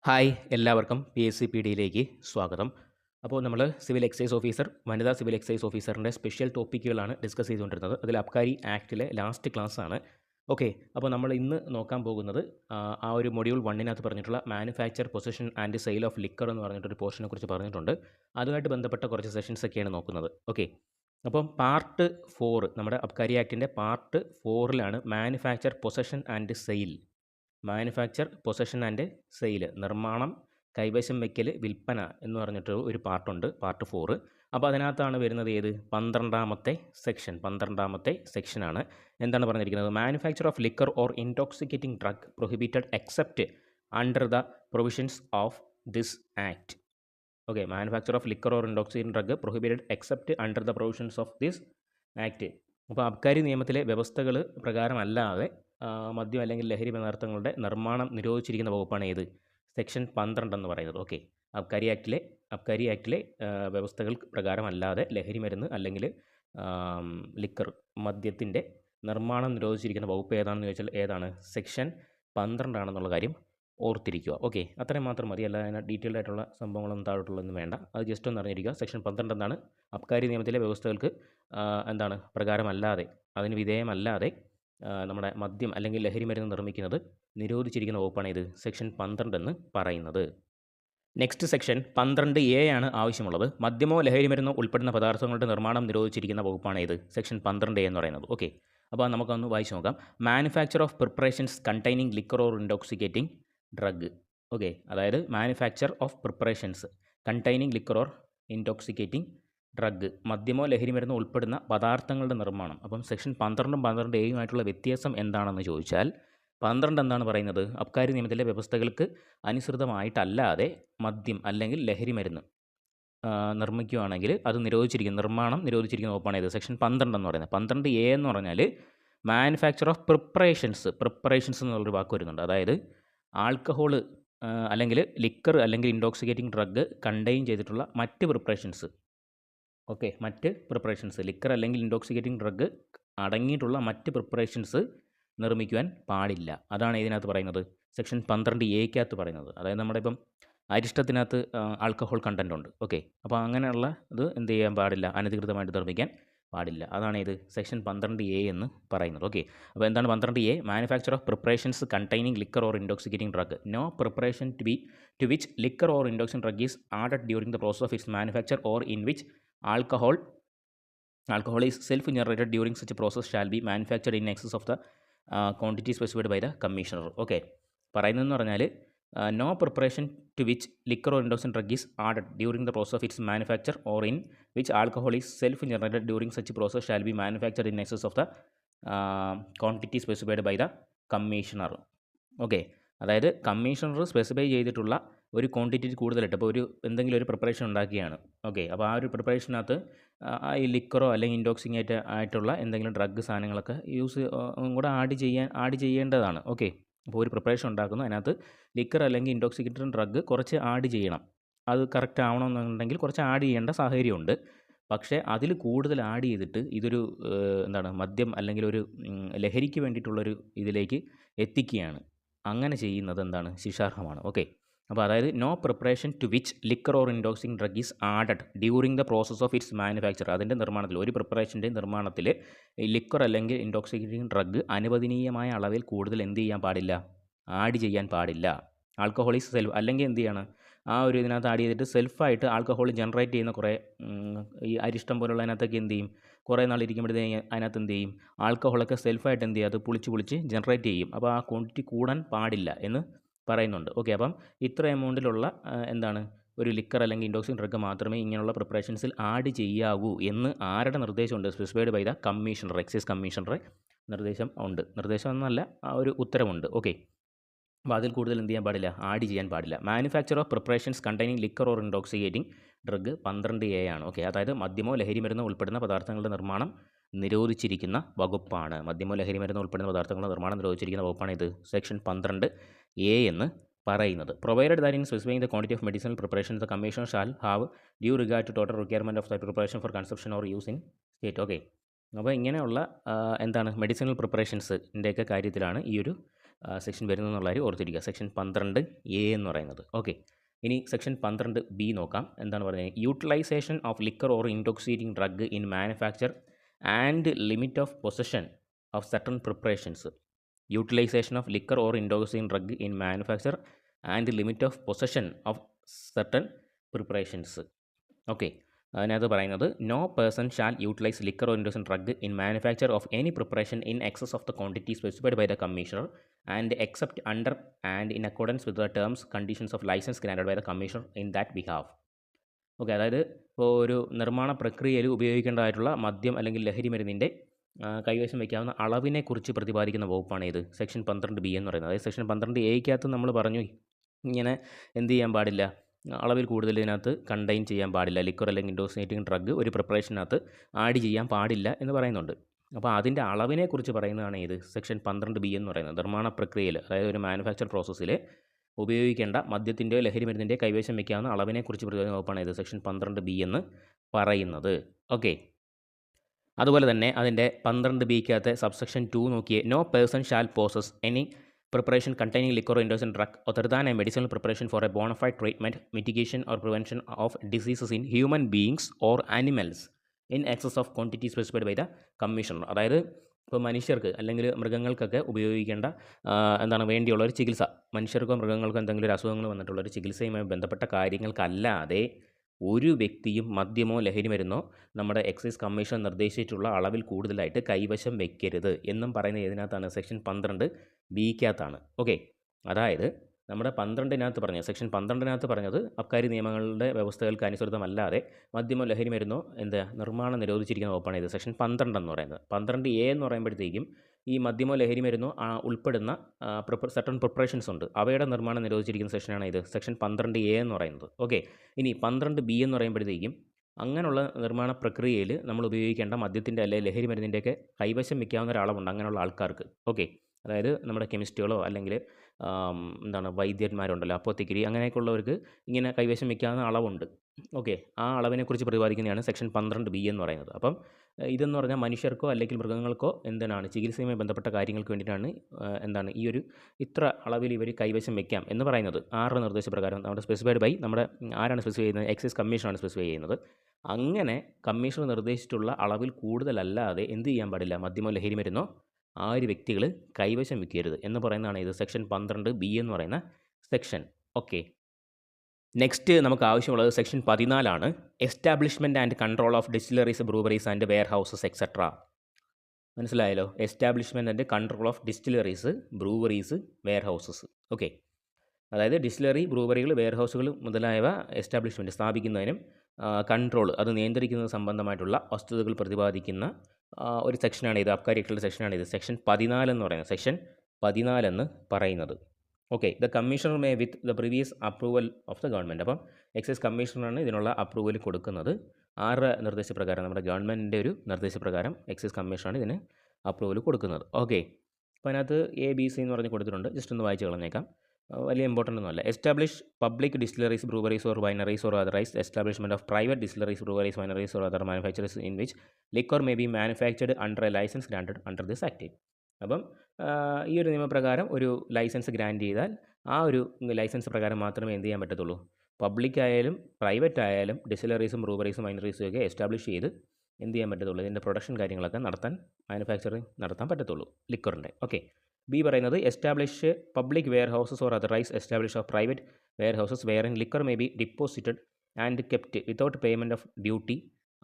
Hi എല്ലാവർക്കും PSC PD സ്വാഗതം. അപ്പോൾ നമ്മൾ സിവിൽ എക്സൈസ് ഓഫീസർ, വനിതാ സിവിൽ എക്സൈസ് ഓഫീസറിൻ്റെ സ്പെഷ്യൽ ടോപ്പിക്കുകളാണ് ഡിസ്കസ് ചെയ്തുകൊണ്ടിരുന്നത്. അതിൽ അബ്കാരി ആക്ടിലെ ലാസ്റ്റ് ക്ലാസ്സാണ്. ഓക്കെ, അപ്പോൾ നമ്മൾ ഇന്ന് നോക്കാൻ പോകുന്നത് ആ ഒരു മൊഡ്യൂൾ 1 പറഞ്ഞിട്ടുള്ള manufacture, possession and sale of liquor എന്ന് പറഞ്ഞിട്ടൊരു പോർഷനെ കുറിച്ച് പറഞ്ഞിട്ടുണ്ട്. അതുമായിട്ട് ബന്ധപ്പെട്ട കുറച്ച് സെഷൻസൊക്കെയാണ് നോക്കുന്നത്. ഓക്കെ, അപ്പം പാർട്ട് 4 നമ്മുടെ അബ്കാരി ആക്ടിൻ്റെ part 4 manufacture, possession and sale. Manufacture, possession and sale, നിർമ്മാണം, കൈവശം വയ്ക്കൽ, വിൽപ്പന എന്ന് പറഞ്ഞിട്ട് ഒരു പാർട്ടുണ്ട്, പാർട്ട് 4. അപ്പോൾ അതിനകത്താണ് വരുന്നത് ഏത് 12ാമത്തെ സെക്ഷനാണ്. എന്താണ് പറഞ്ഞിരിക്കുന്നത്? Manufacture of liquor or intoxicating drug prohibited except under the provisions of this act. Okay, manufacture of liquor or intoxicating drug prohibited except under the provisions of this act. അപ്പോൾ അബ്കാരി നിയമത്തിലെ വ്യവസ്ഥകൾ പ്രകാരമല്ലാതെ മദ്യം അല്ലെങ്കിൽ ലഹരി പദാർത്ഥങ്ങളുടെ നിർമ്മാണം നിരോധിച്ചിരിക്കുന്ന വകുപ്പാണ് ഏത്? സെക്ഷൻ 12 എന്ന് പറയുന്നത്. ഓക്കെ, അബ്കാരി ആക്ടിലെ വ്യവസ്ഥകൾ പ്രകാരമല്ലാതെ ലഹരി മരുന്ന് അല്ലെങ്കിൽ ലിക്കർ, മദ്യത്തിൻ്റെ നിർമ്മാണം നിരോധിച്ചിരിക്കുന്ന വകുപ്പ് ഏതാണെന്ന് ചോദിച്ചാൽ ഏതാണ്? സെക്ഷൻ 12 ആണെന്നുള്ള കാര്യം ഓർത്തിരിക്കുക. ഓക്കെ, അത്രയും മാത്രം മതി. അല്ല അതിന് ഡീറ്റെയിൽഡ് ആയിട്ടുള്ള സംഭവങ്ങളൊന്നും താഴോട്ടുള്ളതൊന്നും വേണ്ട. അത് ജസ്റ്റ് ഒന്ന് അറിഞ്ഞിരിക്കുക. സെക്ഷൻ 12 എന്താണ്? അബ്കാരി നിയമത്തിലെ വ്യവസ്ഥകൾക്ക് എന്താണ് പ്രകാരമല്ലാതെ, അതിന് വിധേയമല്ലാതെ നമ്മുടെ മദ്യം അല്ലെങ്കിൽ ലഹരി മരുന്ന് നിർമ്മിക്കുന്നത് നിരോധിച്ചിരിക്കുന്ന വകുപ്പാണ് ഇത് സെക്ഷൻ 12 എന്ന് പറയുന്നത്. നെക്സ്റ്റ് സെക്ഷൻ 12A ആണ് ആവശ്യമുള്ളത്. മദ്യമോ ലഹരി മരുന്നോ ഉൾപ്പെടുന്ന പദാർത്ഥങ്ങളുടെ നിർമ്മാണം നിരോധിച്ചിരിക്കുന്ന വകുപ്പാണ് ഇത് സെക്ഷൻ 12A എന്ന് പറയുന്നത്. ഓക്കെ, അപ്പോൾ നമുക്കൊന്ന് വായിച്ച് നോക്കാം. Manufacture of preparations containing liquor or intoxicating drug. Okay, അതായത് manufacture of preparations containing liquor or intoxicating drug, മദ്യമോ ലഹരി മരുന്നോ ഉൾപ്പെടുന്ന പദാർത്ഥങ്ങളുടെ നിർമ്മാണം. അപ്പം സെക്ഷൻ 12ഉം 12Aയുമായിട്ടുള്ള വ്യത്യാസം എന്താണെന്ന് ചോദിച്ചാൽ 12 എന്താണ് പറയുന്നത്? അബ്കാരി നിയമത്തിലെ വ്യവസ്ഥകൾക്ക് അനുസൃതമായിട്ടല്ലാതെ മദ്യം അല്ലെങ്കിൽ ലഹരി മരുന്ന് നിർമ്മിക്കുകയാണെങ്കിൽ അത് നിർമ്മാണം നിരോധിച്ചിരിക്കുന്ന വകുപ്പാണ് ഇത് സെക്ഷൻ 12 എന്ന് പറയുന്നത്. 12A എന്ന് പറഞ്ഞാൽ മാനുഫാക്ചർ ഓഫ് പ്രിപ്പറേഷൻസ് എന്നുള്ളൊരു വാക്ക് വരുന്നുണ്ട്. അതായത് ആൽക്കഹോൾ അല്ലെങ്കിൽ ലിക്കർ അല്ലെങ്കിൽ ഇൻടോക്സിക്കേറ്റിംഗ് ഡ്രഗ് കണ്ടെയ്ൻ ചെയ്തിട്ടുള്ള മറ്റ് പ്രിപ്പറേഷൻസ്. ഓക്കെ, മറ്റ് പ്രിപ്പറേഷൻസ്, ലിക്കർ അല്ലെങ്കിൽ ഇൻടോക്സിക്കേറ്റിംഗ് ഡ്രഗ് അടങ്ങിയിട്ടുള്ള മറ്റ് പ്രിപ്പറേഷൻസ് നിർമ്മിക്കുവാൻ പാടില്ല. അതാണ് ഇതിനകത്ത് പറയുന്നത്, സെക്ഷൻ 12A പറയുന്നത്. അതായത് നമ്മുടെ ഇപ്പം അരിഷ്ടത്തിനകത്ത് ആൽക്കഹോൾ കണ്ടൻ്റ് ഉണ്ട്. ഓക്കെ, അപ്പോൾ അങ്ങനെയുള്ള ഇത് എന്ത് ചെയ്യാൻ പാടില്ല? അനധികൃതമായിട്ട് നിർമ്മിക്കാൻ പാടില്ല. അതാണ് ഇത് സെക്ഷൻ 12A എന്ന് പറയുന്നത്. ഓക്കെ, അപ്പോൾ എന്താണ് 12A? Manufacture of preparations containing liquor or intoxicating drug. No preparation to which liquor or intoxicating drug is added during the process of its manufacture or in which alcohol is self-generated during such a process shall be manufactured in excess of the quantity specified by the commissioner. Okay, പറയുന്നതെന്ന് പറഞ്ഞാൽ no preparation to which liquor or intoxicating drug is added during the process of its manufacture or in which alcohol is self generated during such process shall be manufactured in excess of the quantity specified by the commissioner. Okay, അതായത് commissioner specify ചെയ്തിട്ടുള്ള ഒരു quantity കൂടുതലിട്ട് ഇപ്പോൾ എന്തെങ്കിലും ഒരു preparation ഉണ്ടാക്കുകയാണ്. Okay, അപ്പോൾ ആ ഒരു പ്രിപ്പറേഷനകത്ത് ഈ ലിക്കറോ അല്ലെങ്കിൽ ഇൻടോക്സിക്കേറ്റ് ആയിട്ടുള്ള എന്തെങ്കിലും ഡ്രഗ് സാധനങ്ങളൊക്കെ കൂടെ ആഡ് ചെയ്യേണ്ടതാണ്. ഓക്കെ, അപ്പോൾ ഒരു പ്രിപ്പറേഷൻ ഉണ്ടാക്കുന്നു, അതിനകത്ത് ലിക്കർ അല്ലെങ്കിൽ ഇൻടോക്സിക്കേറ്റഡ് ഡ്രഗ് കുറച്ച് ആഡ് ചെയ്യണം. അത് കറക്റ്റ് ആവണമെന്നുണ്ടെങ്കിൽ കുറച്ച് ആഡ് ചെയ്യേണ്ട സാഹചര്യമുണ്ട്. പക്ഷേ അതിൽ കൂടുതൽ ആഡ് ചെയ്തിട്ട് ഇതൊരു മദ്യം അല്ലെങ്കിൽ ഒരു ലഹരിക്ക് വേണ്ടിയിട്ടുള്ളൊരു ഇതിലേക്ക് എത്തിക്കുകയാണ്. അങ്ങനെ ചെയ്യുന്നത് എന്താണ്? ശിക്ഷാർഹമാണ്. ഓക്കെ, അപ്പോൾ അതായത് no preparation to which liquor or intoxicating drug is added during the process of its manufacture. അതിൻ്റെ നിർമ്മാണത്തിൽ, ഒരു പ്രിപ്പറേഷൻ്റെ നിർമ്മാണത്തിൽ ലിക്കർ അല്ലെങ്കിൽ ഇൻടോക്സിക്കേറ്റിംഗ് ഡ്രഗ് അനുവദനീയമായ അളവിൽ കൂടുതൽ എന്ത് ചെയ്യാൻ പാടില്ല? ആഡ് ചെയ്യാൻ പാടില്ല. ആൽക്കഹോൾ ഈസ് സെൽഫ്, അല്ലെങ്കിൽ എന്ത് ചെയ്യണം? ആ ഒരു ഇതിനകത്ത് ആഡ് ചെയ്തിട്ട് സെൽഫായിട്ട് ആൽക്കഹോൾ ജനറേറ്റ് ചെയ്യുന്ന കുറേ ഈ അരിഷ്ടം പോലുള്ള അതിനകത്തൊക്കെ എന്ത് ചെയ്യും? കുറേ നാൾ ഇരിക്കുമ്പോഴത്തേക്ക് അതിനകത്ത് എന്ത് ചെയ്യും? ആൽക്കഹോളൊക്കെ സെൽഫായിട്ട് എന്ത് ചെയ്യും? അത് പുളിച്ച് ജനറേറ്റ് ചെയ്യും. അപ്പോൾ ആ ക്വാണ്ടിറ്റി കൂടാൻ പാടില്ല എന്ന് പറയുന്നുണ്ട്. ഓക്കെ, അപ്പം ഇത്ര എമൗണ്ടിലുള്ള ഒരു ലിക്കർ അല്ലെങ്കിൽ ഇൻടോക്സിക്കേറ്റിംഗ് ഡ്രഗ് മാത്രമേ ഇങ്ങനെയുള്ള പ്രിപ്പറേഷൻസിൽ ആഡ് ചെയ്യാവൂ എന്ന് ആരുടെ നിർദ്ദേശമുണ്ട്? Specified by the commissioner, excise കമ്മീഷണറെ നിർദ്ദേശം ഉണ്ട്. നിർദ്ദേശം എന്നല്ല, ആ ഒരു ഉത്തരവുണ്ട്. ഓക്കെ, അപ്പോൾ അതിൽ കൂടുതൽ എന്ത് ചെയ്യാൻ പാടില്ല? ആഡ് ചെയ്യാൻ പാടില്ല. Manufacture of preparations containing liquor or intoxicating drug 12A ആണ്. ഓക്കെ, അതായത് മദ്യമോ ലഹരി മരുന്നോ ഉൾപ്പെടുന്ന പദാർത്ഥങ്ങളുടെ നിർമ്മാണം നിരോധിച്ചിരിക്കുന്ന വകുപ്പാണ്. മദ്യമോ ലഹരി മരുന്നോ ഉൾപ്പെടുന്ന പദാർത്ഥങ്ങളുടെ നിർമ്മാണം നിരോധിച്ചിരിക്കുന്ന വകുപ്പാണ് ഇത് സെക്ഷൻ 12A എന്ന് പറയുന്നത്. Provided that in specifying the quantity of medicinal preparation the commission shall have due regard to total requirement of the preparation for consumption or use in state. Okay, അപ്പോൾ ഇങ്ങനെയുള്ള മെഡിസിനൽ പ്രിപ്പറേഷൻസിൻ്റെയൊക്കെ കാര്യത്തിലാണ് ഈ ഒരു section വരുന്നത് എന്നുള്ള കാര്യം ഓർത്തിരിക്കുക. സെക്ഷൻ 12A എന്ന് പറയുന്നത്. ഓക്കെ, ഇനി സെക്ഷൻ 12B നോക്കാം. എന്താണ് പറയുന്നത്? Utilisation of liquor or intoxicating drug in manufacture and limit of possession of certain preparations. Utilisation of liquor or intoxicating drug in manufacture and limit of possession of certain preparations. Okay, അതിനകത്ത് പറയുന്നത് no person shall utilise liquor or intoxicating drug in manufacture of any preparation in excess of the quantity specified by the commissioner and except under and in accordance with the terms conditions of licence granted by the commissioner in that behalf. Okay, അതായത് ഇപ്പോൾ ഒരു നിർമ്മാണ പ്രക്രിയയിൽ ഉപയോഗിക്കേണ്ടതായിട്ടുള്ള മദ്യം അല്ലെങ്കിൽ ലഹരി മരുന്നിൻ്റെ കൈവശം വയ്ക്കാവുന്ന അളവിനെക്കുറിച്ച് പ്രതിപാദിക്കുന്ന വകുപ്പാണ് ഇത് സെക്ഷൻ 12B എന്ന് പറയുന്നത്. അതായത് സെക്ഷൻ 12A നമ്മൾ പറഞ്ഞു ഇങ്ങനെ എന്ത് ചെയ്യാൻ പാടില്ല, അളവിൽ കൂടുതൽ ഇതിനകത്ത് കണ്ടെയ്ൻ ചെയ്യാൻ പാടില്ല, ലിക്വർ അല്ലെങ്കിൽ ഇൻടോക്സിക്കേറ്റിംഗ് ഡ്രഗ് ഒരു പ്രിപ്പറേഷനകത്ത് ആഡ് ചെയ്യാൻ പാടില്ല എന്ന് പറയുന്നുണ്ട്. അപ്പോൾ അതിൻ്റെ അളവിനെക്കുറിച്ച് പറയുന്നതാണ് ഇത് സെക്ഷൻ 12B എന്ന് പറയുന്നത്. നിർമ്മാണ പ്രക്രിയയിൽ, അതായത് ഒരു മാനുഫാക്ചർ പ്രോസസ്സിൽ ഉപയോഗിക്കേണ്ട മദ്യത്തിൻ്റെയോ ലഹരി മരുന്നിൻ്റെയോ കൈവശം വയ്ക്കാവുന്ന അളവിനെക്കുറിച്ച് പ്രതിപാദിക്കുന്ന വകുപ്പാണ് ഇത് സെക്ഷൻ 12B എന്ന് പറയുന്നത്. ഓക്കെ, അതുപോലെ തന്നെ അതിൻ്റെ 12Bക്കകത്തെ സബ്സെക്ഷൻ 2 നോക്കിയേ. No person shall possess any preparation containing liquor or intoxicant drug other than a medicinal preparation for a bona fide treatment, mitigation or prevention of diseases in human beings or animals in excess of quantity specified by the commissioner. അതായത് ഇപ്പോൾ മനുഷ്യർക്ക് അല്ലെങ്കിൽ മൃഗങ്ങൾക്കൊക്കെ ഉപയോഗിക്കേണ്ട എന്താണ് വേണ്ടിയുള്ള ഒരു ചികിത്സ, മനുഷ്യർക്കോ മൃഗങ്ങൾക്കോ എന്തെങ്കിലും ഒരു അസുഖങ്ങൾ വന്നിട്ടുള്ള ഒരു ചികിത്സയുമായി ബന്ധപ്പെട്ട കാര്യങ്ങൾക്കല്ലാതെ ഒരു വ്യക്തിയും മദ്യമോ ലഹരി മരുന്നോ നമ്മുടെ എക്സൈസ് കമ്മീഷൻ നിർദ്ദേശിച്ചിട്ടുള്ള അളവിൽ കൂടുതലായിട്ട് കൈവശം വെക്കരുത് എന്നും പറയുന്നത് ഏതിനകത്താണ്? സെക്ഷൻ 12Bക്കകത്താണ്. ഓക്കെ, അതായത് നമ്മുടെ 12-നകത്ത് പറഞ്ഞത്, സെക്ഷൻ 12-നകത്ത് പറഞ്ഞത് അബ്കാരി നിയമങ്ങളുടെ വ്യവസ്ഥകൾക്ക് അനുസൃതമല്ലാതെ മദ്യമോ ലഹരി മരുന്നോ നിർമ്മാണം നിരോധിച്ചിരിക്കുന്ന വകുപ്പാണ് ഇത് സെക്ഷൻ 12 എന്ന് പറയുന്നത്. 12A എന്ന് പറയുമ്പോഴത്തേക്കും ഈ മദ്യമോ ലഹരി മരുന്നോ ഉൾപ്പെടുന്ന സർട്ടൺ പ്രിപ്പറേഷൻസ് ഉണ്ട്, അവയുടെ നിർമ്മാണം നിരോധിച്ചിരിക്കുന്ന സെക്ഷനാണ് ഇത് സെക്ഷൻ 12A എന്ന് പറയുന്നത്. ഓക്കെ, ഇനി 12B എന്ന് പറയുമ്പോഴത്തേക്കും അങ്ങനെയുള്ള നിർമ്മാണ പ്രക്രിയയിൽ നമ്മൾ ഉപയോഗിക്കേണ്ട മദ്യത്തിൻ്റെ അല്ലെങ്കിൽ ലഹരി മരുന്നിൻ്റെയൊക്കെ കൈവശം വയ്ക്കാവുന്ന ഒരളവുണ്ട് അങ്ങനെയുള്ള ആൾക്കാർക്ക്. ഓക്കെ, അതായത് നമ്മുടെ കെമിസ്റ്റുകളോ അല്ലെങ്കിൽ വൈദ്യന്മാരുണ്ടല്ലോ, അപ്പോത്തിക്കിരി, അങ്ങനെയൊക്കെയുള്ളവർക്ക് ഇങ്ങനെ കൈവശം വയ്ക്കാവുന്ന അളവുണ്ട്. ഓക്കെ, ആ അളവിനെക്കുറിച്ച് പ്രതിപാദിക്കുന്നതാണ് സെക്ഷൻ 12B എന്ന് പറയുന്നത്. അപ്പം ഇതെന്ന് പറഞ്ഞാൽ മനുഷ്യർക്കോ അല്ലെങ്കിൽ മൃഗങ്ങൾക്കോ ചികിത്സയുമായി ബന്ധപ്പെട്ട കാര്യങ്ങൾക്ക് വേണ്ടിയിട്ടാണ് ഈ ഒരു ഇത്ര അളവിൽ ഇവർ കൈവശം വയ്ക്കാം എന്ന് പറയുന്നത്. ആരുടെ നിർദ്ദേശപ്രകാരം? നമ്മുടെ സ്പെസിഫൈഡ് ബൈ നമ്മുടെ ആരാണ് സ്പെസിഫൈ ചെയ്യുന്നത്? എക്സൈസ് കമ്മീഷനാണ് സ്പെസിഫൈ ചെയ്യുന്നത്. അങ്ങനെ കമ്മീഷണർ നിർദ്ദേശിച്ചിട്ടുള്ള അളവിൽ കൂടുതലല്ലാതെ എന്ത് ചെയ്യാൻ പാടില്ല? മദ്യമോ ലഹരി മരുന്നോ ആ ഒരു വ്യക്തികൾ കൈവശം വയ്ക്കരുത് എന്ന് പറയുന്നതാണ് ഇത് സെക്ഷൻ 12B എന്ന് പറയുന്ന സെക്ഷൻ. ഓക്കെ, നെക്സ്റ്റ് നമുക്ക് ആവശ്യമുള്ളത് section 14 establishment and control of distilleries, breweries and warehouses etcetera. മനസ്സിലായല്ലോ? Establishment and control of distilleries, breweries, warehouses. Okay, അതായത് ഡിസ്റ്റിലറി, ബ്രൂവറികൾ, വെയർ ഹൗസുകൾ മുതലായവ എസ്റ്റാബ്ലിഷ്മെൻറ്റ് സ്ഥാപിക്കുന്നതിനും കൺട്രോൾ അത് നിയന്ത്രിക്കുന്നത് സംബന്ധമായിട്ടുള്ള വസ്തുതകൾ പ്രതിപാദിക്കുന്ന ഒരു സെക്ഷനാണ് ഇത്, അബ്കാരി ആക്ടിലുള്ള സെക്ഷനാണ് ഇത് സെക്ഷൻ 14 എന്ന് പറയുന്നത്. സെക്ഷൻ 14 എന്ന് പറയുന്നത്. Okay, the commissioner may with the previous approval of the government. അപ്പം എക്സൈസ് കമ്മീഷണറാണ് ഇതിനുള്ള അപ്രൂവൽ കൊടുക്കുന്നത്. ആരുടെ നിർദ്ദേശപ്രകാരം? നമ്മുടെ ഗവൺമെൻറ്റിൻ്റെ ഒരു നിർദ്ദേശപ്രകാരം എക്സൈസ് കമ്മീഷനാണ് ഇതിന് അപ്രൂവൽ കൊടുക്കുന്നത്. ഓക്കെ, അപ്പോൾ അതിനകത്ത് ABC എന്ന് പറഞ്ഞ് കൊടുത്തിട്ടുണ്ട്, ജസ്റ്റ് ഒന്ന് വായിച്ച് കളഞ്ഞേക്കാം, വലിയ ഇമ്പോർട്ടൻ്റ് ഒന്നുമല്ല. Establish public distilleries, breweries or wineries or authorise establishment of private distilleries, breweries, wineries or other manufacturers in which liquor may be manufactured under a licence granted under this act. അപ്പം ഈ ഒരു നിയമപ്രകാരം ഒരു licence grant ചെയ്താൽ ആ ഒരു licence പ്രകാരം മാത്രമേ എന്ത് ചെയ്യാൻ പറ്റത്തുള്ളൂ? പബ്ലിക് ആയാലും പ്രൈവറ്റ് ആയാലും ഡിസ്റ്റിലറീസും ബ്രൂവറീസും വൈനറീസും ഒക്കെ എസ്റ്റാബ്ലിഷ് ചെയ്ത് എന്ത് ചെയ്യാൻ പറ്റത്തുള്ളൂ? ഇതിൻ്റെ പ്രൊഡക്ഷൻ കാര്യങ്ങളൊക്കെ മാനുഫാക്ചറിങ് നടത്താൻ പറ്റത്തുള്ളൂ ലിക്വറിൻ്റെ. ഓക്കെ, B പറയുന്നത് establish public warehouses or otherwise establish of private warehouses wherein liquor may be deposited and kept without payment of duty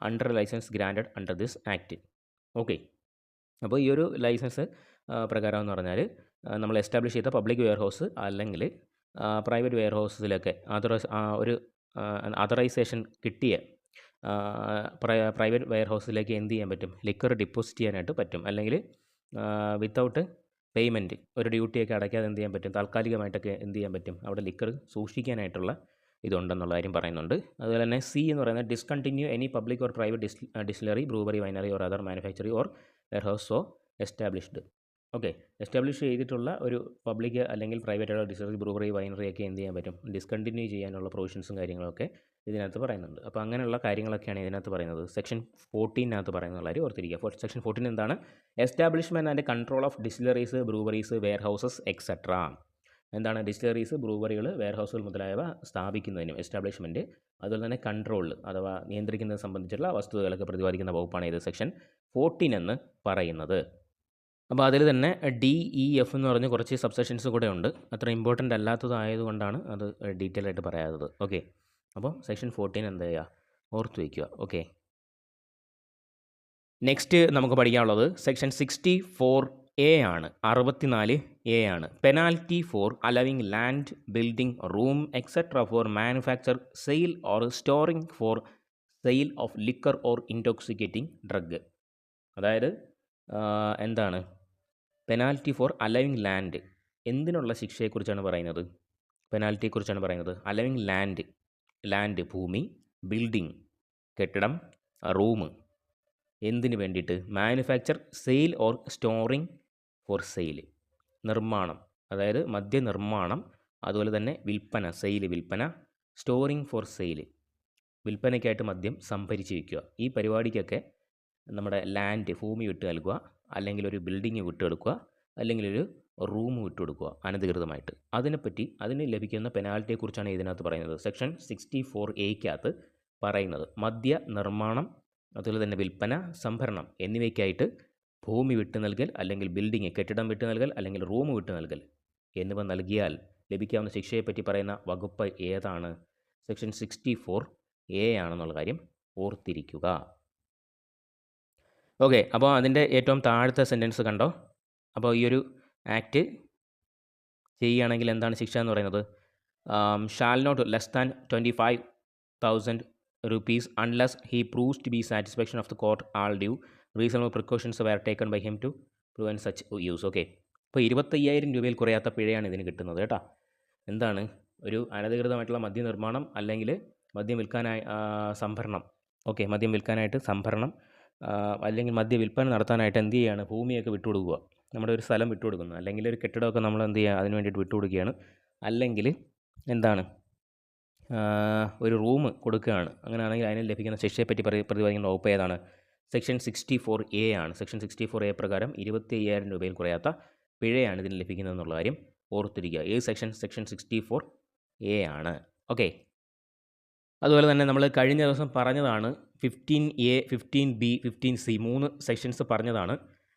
under licence granted under this act. Okay, അപ്പോൾ ഈ ഒരു licence പ്രകാരം എന്ന് പറഞ്ഞാൽ നമ്മൾ establish ചെയ്ത public wear house അല്ലെങ്കിൽ private wear ഹൗസിലൊക്കെ അതറൈസേഷൻ കിട്ടിയ പ്രൈവറ്റ് വെയർ ഹൗസിലേക്ക് എന്ത് ചെയ്യാൻ പറ്റും? ലിക്വർ ഡിപ്പോസിറ്റ് ചെയ്യാനായിട്ട് പറ്റും. അല്ലെങ്കിൽ വിത്തൗട്ട് പേയ്മെൻറ്റ്, ഒരു ഡ്യൂട്ടിയൊക്കെ അടയ്ക്കാതെ എന്ത് ചെയ്യാൻ പറ്റും? താൽക്കാലികമായിട്ടൊക്കെ എന്ത് ചെയ്യാൻ പറ്റും? അവിടെ ലിക്വർ സൂക്ഷിക്കാനായിട്ടുള്ള ഇതുണ്ടെന്നുള്ള കാര്യം പറയുന്നുണ്ട്. അതുപോലെ തന്നെ C എന്ന് പറയുന്നത് discontinue any public or private distillery, brewery, winery or other manufacturing or warehouse so established. Okay, establish ചെയ്തിട്ടുള്ള ഒരു പബ്ലിക് അല്ലെങ്കിൽ പ്രൈവറ്റ് ആയിട്ടുള്ള ഡിസ്റ്റിലറി, ബ്രൂവറി, വൈനറി ഒക്കെ എന്ത് ചെയ്യാൻ പറ്റും, ഡിസ്കണ്ടിന്യൂ ചെയ്യാനുള്ള പ്രൊവിഷൻസും കാര്യങ്ങളൊക്കെ ഇതിനകത്ത് പറയുന്നുണ്ട്. അപ്പോൾ അങ്ങനെയുള്ള കാര്യങ്ങളൊക്കെയാണ് ഇതിനകത്ത് പറയുന്നത്. സെക്ഷൻ 14 പറയുന്ന കാര്യം ഓർത്തിരിക്കുക. സെക്ഷൻ 14 എന്താണ്? Establishment and control of distilleries, breweries, warehouses etcetera. എന്താണ്? ഡിസ്റ്റിലറീസ്, ബ്രൂവറികൾ, വെയർ ഹൗസുകൾ മുതലായവ സ്ഥാപിക്കുന്നതിനും എസ്റ്റാബ്ലിഷ്മെൻറ്റ്, അതുപോലെ തന്നെ കൺട്രോൾ അഥവാ നിയന്ത്രിക്കുന്നത് സംബന്ധിച്ചുള്ള വസ്തുതകളൊക്കെ പ്രതിപാദിക്കുന്ന വകുപ്പാണ് ഇത് സെക്ഷൻ 14 എന്ന് പറയുന്നത്. അപ്പോൾ അതിൽ തന്നെ DEF എന്ന് പറഞ്ഞ് കുറച്ച് സബ്സെക്ഷൻസ് കൂടെ ഉണ്ട്. അത്ര ഇമ്പോർട്ടൻ്റ് അല്ലാത്തതായതുകൊണ്ടാണ് അത് ഡീറ്റെയിൽ ആയിട്ട് പറയാത്തത്. ഓക്കെ, അപ്പോൾ സെക്ഷൻ 14 എന്താ ചെയ്യുക, ഓർത്ത് വയ്ക്കുക. ഓക്കെ, നെക്സ്റ്റ് നമുക്ക് പഠിക്കാനുള്ളത് സെക്ഷൻ 64A ആണ്. 64A ആണ്. Penalty for allowing land, building, room etcetera four manufacture, sale or storing for sale of liquor or intoxicating drug. അതായത് എന്താണ് പെനാൽറ്റി ഫോർ അലവിങ് ലാൻഡ്? എന്തിനുള്ള ശിക്ഷയെക്കുറിച്ചാണ് പറയുന്നത്? പെനാൽറ്റിയെക്കുറിച്ചാണ് പറയുന്നത്. അലവിങ് ലാൻഡ് ഭൂമി, ബിൽഡിംഗ് കെട്ടിടം, റൂം എന്തിനു വേണ്ടിയിട്ട്? Manufacture, sale or storing for sale നിർമ്മാണം, അതായത് മദ്യനിർമ്മാണം, അതുപോലെ തന്നെ വിൽപ്പന, സെയിൽ വിൽപ്പന, സ്റ്റോറിങ് ഫോർ സെയിൽ വിൽപ്പനയ്ക്കായിട്ട് മദ്യം സംഭരിച്ച് വയ്ക്കുക. ഈ പരിപാടിക്കൊക്കെ നമ്മുടെ ലാൻഡ് ഭൂമി വിട്ട് നൽകുക, അല്ലെങ്കിൽ ഒരു ബിൽഡിങ് വിട്ടുകൊടുക്കുക, അല്ലെങ്കിൽ ഒരു റൂം വിട്ടുകൊടുക്കുക അനധികൃതമായിട്ട്. അതിന് ലഭിക്കുന്ന പെനാൽറ്റിയെക്കുറിച്ചാണ് ഇതിനകത്ത് പറയുന്നത്. സെക്ഷൻ 64A പറയുന്നത് മദ്യ നിർമ്മാണം, അതുപോലെ തന്നെ വിൽപ്പന, സംഭരണം എന്നിവയ്ക്കായിട്ട് ഭൂമി വിട്ടു നൽകൽ, അല്ലെങ്കിൽ ബിൽഡിങ് കെട്ടിടം വിട്ടു നൽകൽ, അല്ലെങ്കിൽ റൂം വിട്ടു നൽകൽ എന്നിവ നൽകിയാൽ ലഭിക്കാവുന്ന ശിക്ഷയെപ്പറ്റി പറയുന്ന വകുപ്പ് ഏതാണ്? സെക്ഷൻ 64A ആണെന്നുള്ള കാര്യം ഓർത്തിരിക്കുക. ഓക്കെ, അപ്പോൾ അതിൻ്റെ ഏറ്റവും താഴത്തെ സെൻറ്റൻസ് കണ്ടോ? അപ്പോൾ ഈ ഒരു ആക്ട് ചെയ്യുകയാണെങ്കിൽ എന്താണ് ശിക്ഷ എന്ന് പറയുന്നത്? Shall not less than 25,000 rupees unless he proves to be satisfaction of the court all due reasonable precautions were taken by him to prevent such use. Okay, ഇപ്പോൾ 25,000 രൂപയിൽ കുറയാത്ത പിഴയാണ് ഇതിന് കിട്ടുന്നത് കേട്ടോ. എന്താണ്? ഒരു അനധികൃതമായിട്ടുള്ള മദ്യനിർമ്മാണം അല്ലെങ്കിൽ മദ്യം വിൽക്കാനായി സംഭരണം, ഓക്കെ, മദ്യം വിൽക്കാനായിട്ട് സംഭരണം, അല്ലെങ്കിൽ മദ്യ വിൽപ്പന നടത്താനായിട്ട് എന്ത് ചെയ്യുകയാണ്? ഭൂമിയൊക്കെ വിട്ടുകൊടുക്കുക, നമ്മുടെ ഒരു സ്ഥലം വിട്ടുകൊടുക്കുന്നു, അല്ലെങ്കിൽ ഒരു കെട്ടിടമൊക്കെ നമ്മൾ എന്ത് ചെയ്യുക, അതിന് വേണ്ടിയിട്ട് വിട്ടുകൊടുക്കുകയാണ്, അല്ലെങ്കിൽ എന്താണ് ഒരു റൂം കൊടുക്കുകയാണ്. അങ്ങനെയാണെങ്കിൽ അതിന് ലഭിക്കുന്ന ശിക്ഷയെപ്പറ്റി പ്രതിപാദിക്കുന്ന വകുപ്പ് ഏതാണ്? സെക്ഷൻ 64A ആണ്. സെക്ഷൻ 64A പ്രകാരം 25,000 രൂപയിൽ കുറയാത്ത പിഴയാണ് ഇതിന് ലഭിക്കുന്നതെന്നുള്ള കാര്യം ഓർത്തിരിക്കുക. ഏത് സെക്ഷൻ? സെക്ഷൻ 64A ആണ്. ഓക്കെ, അതുപോലെ തന്നെ നമ്മൾ കഴിഞ്ഞ ദിവസം പറഞ്ഞതാണ് 15A, 15B, 15C 3 സെക്ഷൻസ് പറഞ്ഞതാണ്.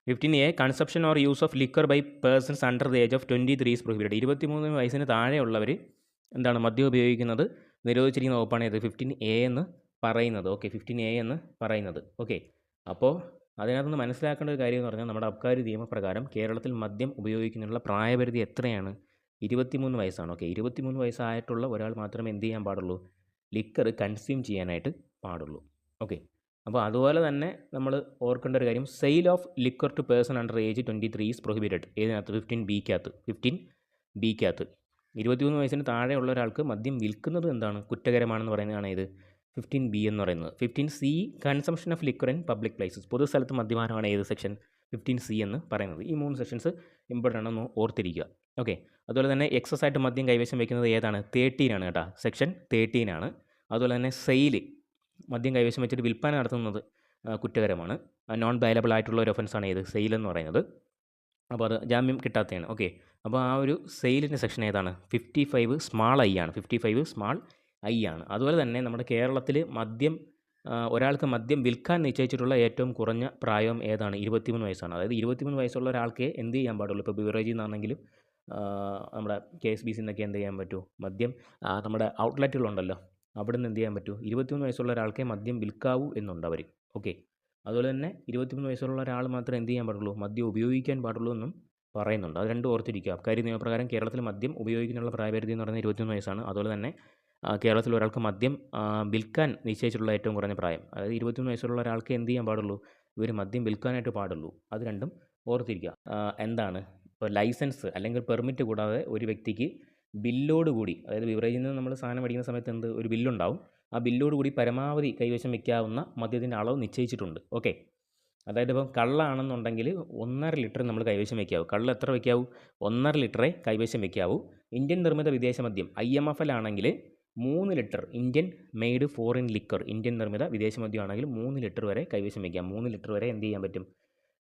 15A consumption or use of liquor by persons under the age of 23 is prohibited. 23 വയസ്സിന് താഴെയുള്ളവർ എന്താണ് മദ്യം ഉപയോഗിക്കുന്നത് നിരോധിച്ചിരിക്കുന്ന വകുപ്പാണ് ഇത് 15A എന്ന് പറയുന്നത്. ഓക്കെ, 15A എന്ന് പറയുന്നത്. ഓക്കെ, അപ്പോൾ അതിനകത്തുനിന്ന് മനസ്സിലാക്കേണ്ട ഒരു കാര്യം എന്ന് പറഞ്ഞാൽ നമ്മുടെ അബ്കാരി നിയമപ്രകാരം കേരളത്തിൽ മദ്യം ഉപയോഗിക്കുന്നതിനുള്ള പ്രായപരിധി എത്രയാണ്? 23 വയസ്സാണ്. ഓക്കെ, 23 വയസ്സായിട്ടുള്ള ഒരാൾ മാത്രമേ എന്ത് ചെയ്യാൻ പാടുള്ളൂ? ലിക്കർ കൺസ്യൂം ചെയ്യാനായിട്ട് പാടുള്ളൂ. ഓക്കെ, അപ്പോൾ അതുപോലെ തന്നെ നമ്മൾ ഓർക്കേണ്ട ഒരു കാര്യം, sale of liquor to person under age 23 is prohibited. ഏതിനകത്ത്? 15B 23 വയസ്സിന് താഴെയുള്ള ഒരാൾക്ക് മദ്യം വിൽക്കുന്നത് എന്താണ്? കുറ്റകരമാണെന്ന് പറയുന്നതാണ് ഇത് 15B എന്ന് പറയുന്നത്. 15C consumption of liquor in public places, പൊതുസ്ഥലത്ത് മദ്യപാനമാണ് ഏത് സെക്ഷൻ? 15C എന്ന് പറയുന്നത്. ഈ 3 സെക്ഷൻസ് ഇമ്പോർട്ടൻ്റ് ആണെന്ന് ഓർത്തിരിക്കുക. ഓക്കെ, അതുപോലെ തന്നെ എക്സസ് ആയിട്ട് മദ്യം കൈവശം വയ്ക്കുന്നത് ഏതാണ്? 13 ആണ് കേട്ടോ, സെക്ഷൻ 13 ആണ്. അതുപോലെ തന്നെ സെയിൽ, മദ്യം കൈവശം വെച്ചിട്ട് വിൽപ്പന നടത്തുന്നത് കുറ്റകരമാണ്. നോൺ ബയലബിൾ ആയിട്ടുള്ള ഒരു ഒഫൻസാണ് ഏത്? സെയിൽ എന്ന് പറയുന്നത്. അപ്പോൾ അത് ജാമ്യം കിട്ടാത്തതാണ്. ഓക്കെ, അപ്പോൾ ആ ഒരു സെയിലിൻ്റെ സെക്ഷൻ ഏതാണ്? 55 സ്മാൾ I ആണ്. 55 സ്മാൾ I ആണ്. അതുപോലെ തന്നെ നമ്മുടെ കേരളത്തിൽ ഒരാൾക്ക് മദ്യം വിൽക്കാൻ നിശ്ചയിച്ചിട്ടുള്ള ഏറ്റവും കുറഞ്ഞ പ്രായം ഏതാണ്? 23 വയസ്സാണ്. അതായത് 23 വയസ്സുള്ള ഒരാൾക്ക് എന്ത് ചെയ്യാൻ പാടുള്ളൂ? ഇപ്പോൾ ബിവറേജിൽ നിന്നാണെങ്കിലും നമ്മുടെ KSBC എന്നൊക്കെ എന്ത് ചെയ്യാൻ പറ്റൂ? മദ്യം നമ്മുടെ ഔട്ട്ലെറ്റുകളുണ്ടല്ലോ, അവിടെ നിന്ന് എന്ത് ചെയ്യാൻ പറ്റൂ? 23 വയസ്സുള്ള ഒരാൾക്കേ മദ്യം വിൽക്കാവൂ എന്നുണ്ട് അവർ. ഓക്കെ, അതുപോലെ തന്നെ 23 വയസ്സുള്ള ഒരാൾ മാത്രമേ എന്ത് ചെയ്യാൻ പാടുള്ളൂ? മദ്യം ഉപയോഗിക്കാൻ പാടുള്ളൂ എന്നും പറയുന്നുണ്ട്. അത് രണ്ടും ഓർത്തിരിക്കുക. അബ്കാരി നിയമപ്രകാരം കേരളത്തിൽ മദ്യം ഉപയോഗിക്കുന്നതിനുള്ള പ്രായപരിധി എന്ന് പറയുന്നത് 23 വയസ്സാണ്. അതുപോലെ തന്നെ കേരളത്തിൽ ഒരാൾക്ക് മദ്യം വിൽക്കാൻ നിശ്ചയിച്ചിട്ടുള്ള ഏറ്റവും കുറഞ്ഞ പ്രായം, അതായത് 23 വയസ്സുള്ള ഒരാൾക്ക് എന്ത് ചെയ്യാൻ പാടുള്ളൂ? ഇവർ മദ്യം വിൽക്കാനായിട്ട് പാടുള്ളൂ. അത് രണ്ടും ഓർത്തിരിക്കുക. എന്താണ്? ഇപ്പോൾ ലൈസൻസ് അല്ലെങ്കിൽ പെർമിറ്റ് കൂടാതെ ഒരു വ്യക്തിക്ക് ബില്ലോട് കൂടി, അതായത് ബിവറേജിൽ നിന്ന് നമ്മൾ സാധനം മേടിക്കുന്ന സമയത്ത് ഒരു ബില്ലുണ്ടാവും. ആ ബില്ലോട് കൂടി പരമാവധി കൈവശം വയ്ക്കാവുന്ന മദ്യത്തിൻ്റെ അളവ് നിശ്ചയിച്ചിട്ടുണ്ട്. ഓക്കെ, അതായത് ഇപ്പം കള്ളാണെന്നുണ്ടെങ്കിൽ 1.5 ലിറ്റർ നമ്മൾ കൈവശം വയ്ക്കാവൂ. കള്ള് എത്ര വയ്ക്കാവൂ? 1.5 ലിറ്ററേ കൈവശം വയ്ക്കാവൂ. ഇന്ത്യൻ നിർമ്മിത വിദേശ മദ്യം IMFL ആണെങ്കിൽ 3 litre Indian made foreign liquor, Indian നിർമ്മിത വിദേശ മദ്യം ആണെങ്കിൽ 3 ലിറ്റർ വരെ കൈവശം വയ്ക്കാം. 3 ലിറ്റർ വരെ എന്ത് ചെയ്യാൻ പറ്റും?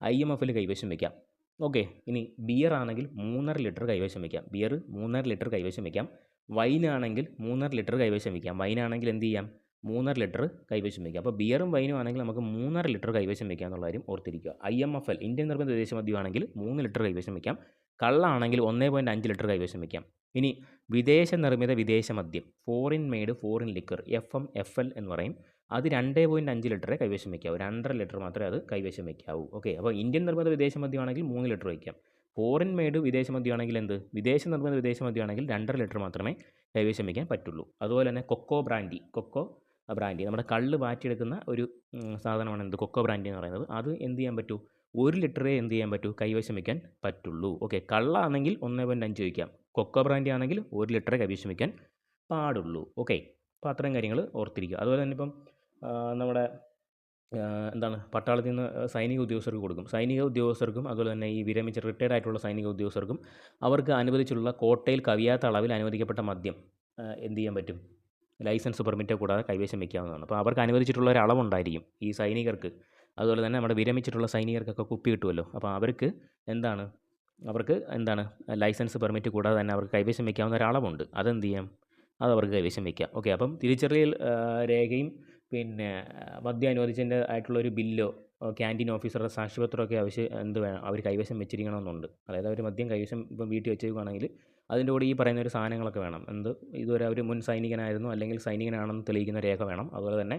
IMFL കൈവശം വയ്ക്കാം. ഓക്കെ. ഇനി ബിയർ ആണെങ്കിൽ 3.5 ലിറ്റർ കൈവശം വയ്ക്കാം. ബിയർ 3.5 ലിറ്റർ കൈവശം വയ്ക്കാം. വൈനാണെങ്കിൽ 3.5 ലിറ്റർ കൈവശം വയ്ക്കാം. വൈനാണെങ്കിൽ എന്ത് ചെയ്യാം? 3.5 ലിറ്റർ കൈവശം വയ്ക്കാം. അപ്പോൾ ബിയറും വൈനും ആണെങ്കിൽ നമുക്ക് 3.5 ലിറ്റർ കൈവശം വയ്ക്കാം എന്നുള്ള കാര്യം ഓർത്തിരിക്കുക. IMFL ഇന്ത്യൻ നിർമ്മിത വിദേശ മദ്യമാണെങ്കിൽ 3 ലിറ്റർ കൈവശം വയ്ക്കാം. കള്ളാണെങ്കിൽ 1.5 ലിറ്റർ കൈവശം വയ്ക്കാം. ഇനി വിദേശ നിർമ്മിത വിദേശ മദ്യം, foreign made foreign liquor, FMFL എന്ന് പറയും, അത് 2.5 ലിറ്ററെ കൈവശം വയ്ക്കാവൂ. 2.5 ലിറ്റർ മാത്രമേ അത് കൈവശം വയ്ക്കാവൂ. ഓക്കെ. അപ്പോൾ ഇന്ത്യൻ നിർമ്മിത വിദേശ മദ്യമാണെങ്കിൽ 3 ലിറ്റർ വയ്ക്കാം. ഫോറിൻ മെയ്ഡ് വിദേശ മദ്യമാണെങ്കിൽ എന്ത്? വിദേശ നിർമ്മിത വിദേശ മദ്യമാണെങ്കിൽ 2.5 ലിറ്റർ മാത്രമേ കൈവശം വയ്ക്കാൻ പറ്റുള്ളൂ. അതുപോലെ തന്നെ കൊക്കോ ബ്രാൻഡി നമ്മുടെ കള്ള് വാറ്റിയെടുക്കുന്ന ഒരു സാധനമാണ് എന്ത്? കൊക്കോ ബ്രാൻഡി എന്ന് പറയുന്നത്. അത് എന്ത് ചെയ്യാൻ പറ്റൂ? 1 ലിറ്ററേ എന്ത് ചെയ്യാൻ പറ്റൂ? കൈവശം വയ്ക്കാൻ പറ്റുള്ളൂ. ഓക്കെ. കള്ളാണെങ്കിൽ 1.5 വയ്ക്കാം. കൊക്കോ ബ്രാൻഡി ആണെങ്കിൽ 1 ലിറ്ററേ കൈവശം വയ്ക്കാൻ പാടുള്ളൂ. ഓക്കെ. അപ്പോൾ അത്രയും കാര്യങ്ങൾ ഓർത്തിരിക്കുക. അതുപോലെ തന്നെ ഇപ്പം നമ്മുടെ പട്ടാളത്തിൽ നിന്ന് സൈനിക ഉദ്യോഗസ്ഥർക്ക് കൊടുക്കും. സൈനിക ഉദ്യോഗസ്ഥർക്കും അതുപോലെ തന്നെ ഈ വിരമിച്ച റിട്ടയർഡ് ആയിട്ടുള്ള സൈനിക ഉദ്യോഗസ്ഥർക്കും അവർക്ക് അനുവദിച്ചിട്ടുള്ള കോട്ടയിൽ കവിയാത്ത അളവിൽ അനുവദിക്കപ്പെട്ട മദ്യം എന്ത് ചെയ്യാൻ പറ്റും? ലൈസൻസ് പെർമിറ്റ് കൂടാതെ കൈവശം വയ്ക്കാവുന്നതാണ്. അപ്പോൾ അവർക്ക് അനുവദിച്ചിട്ടുള്ള ഒരു അളവുണ്ടായിരിക്കും ഈ സൈനികർക്ക്. അതുപോലെ തന്നെ നമ്മുടെ വിരമിച്ചിട്ടുള്ള സൈനികർക്കൊക്കെ കുപ്പി കിട്ടുമല്ലോ. അപ്പോൾ അവർക്ക് ലൈസൻസ് പെർമിറ്റ് കൂടാതെ തന്നെ അവർക്ക് കൈവശം വയ്ക്കാവുന്ന ഒരളവുണ്ട്. അതെന്ത് ചെയ്യാം? അത് അവർക്ക് കൈവശം വയ്ക്കാം. ഓക്കെ. അപ്പം തിരിച്ചറിയൽ രേഖയും പിന്നെ മദ്യം അനുവദിച്ചതിൻ്റെ ആയിട്ടുള്ളൊരു ബില്ലോ ക്യാൻറ്റീൻ ഓഫീസറുടെ സാക്ഷ്യപത്രമൊക്കെ അവർ കൈവശം വെച്ചിരിക്കണമെന്നുണ്ട്. അതായത് അവർ മദ്യം കൈവശം ഇപ്പം വീട്ടിൽ വെച്ചേക്കുകയാണെങ്കിൽ അതിൻ്റെ കൂടെ ഈ പറയുന്ന ഒരു സാധനങ്ങളൊക്കെ വേണം. ഇതുവരെ അവർ മുൻ സൈനികനായിരുന്നു അല്ലെങ്കിൽ സൈനികനാണെന്ന് തെളിയിക്കുന്ന രേഖ വേണം. അതുപോലെ തന്നെ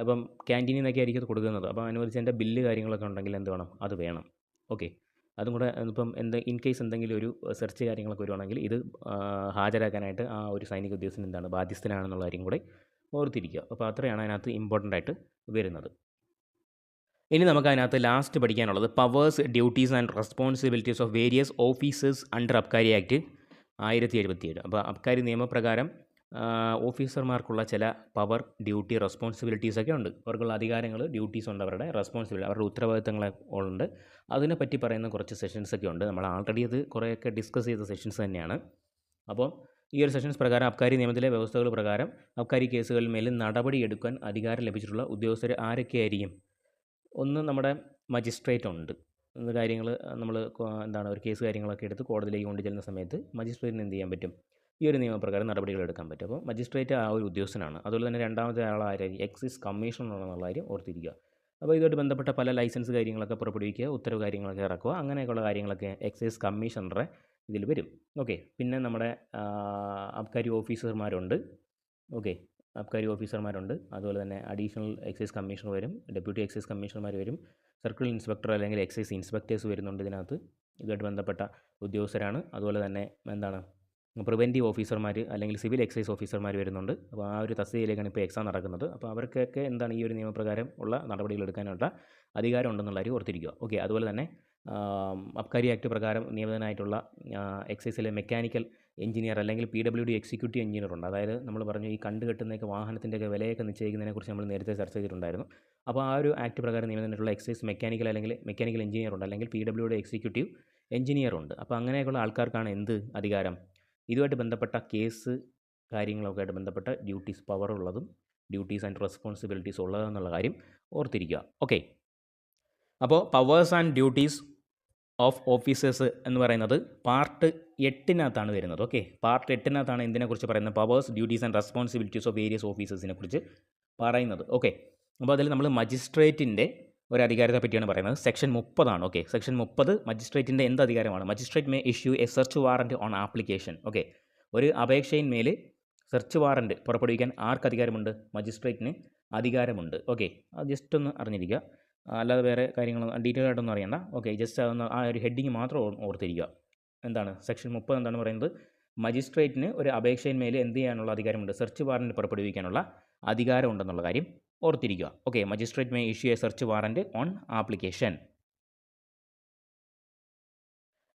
ഇപ്പം ക്യാൻറ്റീനിൽ നിന്നൊക്കെ ആയിരിക്കും അത് കൊടുക്കുന്നത്. അപ്പോൾ അനുവദിച്ചതിൻ്റെ ബില്ല് കാര്യങ്ങളൊക്കെ ഉണ്ടെങ്കിൽ എന്ത് വേണം? അത് വേണം. ഓക്കെ. അതും കൂടെ ഇപ്പം ഇൻ കേസ് എന്തെങ്കിലും ഒരു സെർച്ച് കാര്യങ്ങളൊക്കെ വരുവാണെങ്കിൽ ഇത് ഹാജരാക്കാനായിട്ട് ആ ഒരു സൈനിക ഉദ്യോഗസ്ഥൻ ബാധ്യസ്ഥനാണെന്നുള്ള കാര്യം കൂടെ ഓർത്തിരിക്കുക. അപ്പോൾ അത്രയാണ് അതിനകത്ത് ഇമ്പോർട്ടൻ്റ് ആയിട്ട് വരുന്നത്. ഇനി നമുക്ക് അതിനകത്ത് ലാസ്റ്റ് പഠിക്കാനുള്ളത് powers, duties and responsibilities of various officers under Abkari act 1077. അപ്പോൾ അബ്കാരി നിയമപ്രകാരം ഓഫീസർമാർക്കുള്ള ചില പവർ, ഡ്യൂട്ടി, റെസ്പോൺസിബിലിറ്റീസ് ഒക്കെ ഉണ്ട്. അവർക്കുള്ള അധികാരങ്ങൾ, ഡ്യൂട്ടീസ് ഉണ്ട്, അവരുടെ റെസ്പോൺസിബിലിറ്റി, അവരുടെ ഉത്തരവാദിത്തങ്ങൾ ഉണ്ട്. അതിനെപ്പറ്റി പറയുന്ന കുറച്ച് സെഷൻസൊക്കെ ഉണ്ട്. നമ്മൾ ആൾറെഡി അത് കുറേയൊക്കെ ഡിസ്കസ് ചെയ്ത സെഷൻസ് തന്നെയാണ്. അപ്പോൾ ഈ ഒരു സെഷൻസ് പ്രകാരം അബ്കാരി നിയമത്തിലെ വ്യവസ്ഥകൾ പ്രകാരം അബ്കാരി കേസുകളിൽ മേൽ നടപടിയെടുക്കാൻ അധികാരം ലഭിച്ചിട്ടുള്ള ഉദ്യോഗസ്ഥർ ആരൊക്കെയായിരിക്കും? ഒന്ന് നമ്മുടെ മജിസ്ട്രേറ്റ് ഉണ്ട്. കാര്യങ്ങൾ നമ്മൾ ഒരു കേസ് കാര്യങ്ങളൊക്കെ എടുത്ത് കോടതിയിലേക്ക് കൊണ്ടു ചെല്ലുന്ന സമയത്ത് മജിസ്ട്രേറ്റിന് എന്ത് ചെയ്യാൻ പറ്റും? ഈ ഒരു നിയമപ്രകാരം നടപടികൾ എടുക്കാൻ പറ്റും. അപ്പോൾ മജിസ്ട്രേറ്റ് ആ ഒരു ഉദ്യോഗസ്ഥനാണ്. അതുപോലെ തന്നെ രണ്ടാമത്തെ ആളായിരിക്കും എക്സൈസ് കമ്മീഷണർ എന്നുള്ള കാര്യം ഓർത്തിരിക്കുക. അപ്പോൾ ഇതുമായിട്ട് ബന്ധപ്പെട്ട പല ലൈസൻസ് കാര്യങ്ങളൊക്കെ പുറപ്പെടുവിക്കുക, ഉത്തരവ് കാര്യങ്ങളൊക്കെ ഇറക്കുക, അങ്ങനെയൊക്കെയുള്ള കാര്യങ്ങളൊക്കെ എക്സൈസ് കമ്മീഷണറെ ഇതിൽ വരും. ഓക്കെ. പിന്നെ നമ്മുടെ അബ്കാരി ഓഫീസർമാരുണ്ട്. ഓക്കെ. അബ്കാരി ഓഫീസർമാരുണ്ട്. അതുപോലെ തന്നെ അഡീഷണൽ എക്സൈസ് കമ്മീഷണർ വരും, ഡെപ്യൂട്ടി എക്സൈസ് കമ്മീഷണർമാർ വരും, സർക്കിൾ ഇൻസ്പെക്ടർ അല്ലെങ്കിൽ എക്സൈസ് ഇൻസ്പെക്ടേഴ്സ് വരുന്നുണ്ട് ഇതിനകത്ത്. ഇതുമായിട്ട് ബന്ധപ്പെട്ട ഉദ്യോഗസ്ഥരാണ്. അതുപോലെ തന്നെ പ്രിവൻറ്റീവ് ഓഫീസർമാർ അല്ലെങ്കിൽ സിവിൽ എക്സൈസ് ഓഫീസർമാർ വരുന്നുണ്ട്. അപ്പോൾ ആ ഒരു തസ്തികയിലേക്കാണ് ഇപ്പോൾ എക്സാം നടക്കുന്നത്. അപ്പോൾ അവർക്കൊക്കെ ഈ ഒരു നിയമപ്രകാരം ഉള്ള നടപടികൾ എടുക്കാനുള്ള അധികാരം ഉണ്ടെന്നുള്ള കാര്യം ഓർത്തിരിക്കുക. ഓക്കെ. അതുപോലെ തന്നെ അബ്കാരി ആക്ട് പ്രകാരം നിയമിതനായിട്ടുള്ള എക്സൈസിലെ മെക്കാനിക്കൽ എഞ്ചിനീയർ അല്ലെങ്കിൽ PWD എക്സിക്യൂട്ടീവ് എഞ്ചിനീയർ ഉണ്ട്. അതായത് നമ്മൾ പറഞ്ഞു ഈ കണ്ടുകെട്ടുന്നതൊക്കെ വാഹനത്തിൻ്റെയൊക്കെ വിലയൊക്കെ നിശ്ചയിക്കുന്നതിനെക്കുറിച്ച് നമ്മൾ നേരത്തെ ചർച്ച ചെയ്തിട്ടുണ്ടായിരുന്നു. അപ്പോൾ ആ ഒരു ആക്ട് പ്രകാരം നിയമിതനായിട്ടുള്ള എക്സൈസ് മെക്കാനിക്കൽ എഞ്ചിനീയർ ഉണ്ട്, അല്ലെങ്കിൽ PWD എക്സിക്യൂട്ടീവ് എഞ്ചിനീയർ ഉണ്ട്. അപ്പോൾ അങ്ങനെയൊക്കെയുള്ള ആൾക്കാർക്കാണ് എന്ത് അധികാരം? ഇതുമായിട്ട് ബന്ധപ്പെട്ട കേസ് കാര്യങ്ങളൊക്കെ ആയിട്ട് ബന്ധപ്പെട്ട പവർ ഉള്ളതും ഡ്യൂട്ടീസ് ആൻഡ് റെസ്പോൺസിബിലിറ്റീസ് ഉള്ളതെന്നുള്ള കാര്യം ഓർത്തിരിക്കുക. ഓക്കെ. അപ്പോൾ powers and duties of officers എന്ന് പറയുന്നത് പാർട്ട് 8 വരുന്നത്. ഓക്കെ. പാർട്ട് 8 ഇതിനെക്കുറിച്ച് പറയുന്നത് powers, duties and responsibilities of various ഓഫീസേഴ്സിനെ കുറിച്ച് പറയുന്നത്. ഓക്കെ. അപ്പോൾ അതിൽ നമ്മൾ മജിസ്ട്രേറ്റിൻ്റെ ഒരു അധികാരത്തെ പറ്റിയാണ് പറയുന്നത്. സെക്ഷൻ 30. ഓക്കെ. സെക്ഷൻ 30 മജിസ്ട്രേറ്റിൻ്റെ എന്ത് അധികാരമാണ്? Magistrate may issue a search warrant on application. Okay. ഒരു അപേക്ഷയിന്മേൽ സെർച്ച് വാറൻറ്റ് പുറപ്പെടുവിക്കാൻ ആർക്ക് അധികാരമുണ്ട്? മജിസ്ട്രേറ്റിന് അധികാരമുണ്ട്. ഓക്കെ. അത് ജസ്റ്റ് ഒന്ന് അറിഞ്ഞിരിക്കുക, അല്ലാതെ വേറെ കാര്യങ്ങൾ ഡീറ്റെയിൽ ആയിട്ടൊന്നും അറിയണ്ട. ഓക്കെ. ജസ്റ്റ് അതൊന്ന് ആ ഒരു ഹെഡിങ് മാത്രം ഓർത്തിരിക്കുക. സെക്ഷൻ 30 എന്താണ് പറയുന്നത്? മജിസ്ട്രേറ്റിന് ഒരു അപേക്ഷയിന്മേൽ എന്ത് ചെയ്യാനുള്ള അധികാരമുണ്ട്? സെർച്ച് വാറൻറ്റ് പുറപ്പെടുവിക്കാനുള്ള അധികാരം ഉണ്ടെന്നുള്ള കാര്യം ഓർത്തിരിക്കുക. Okay. Magistrate may issue a search warrant on application.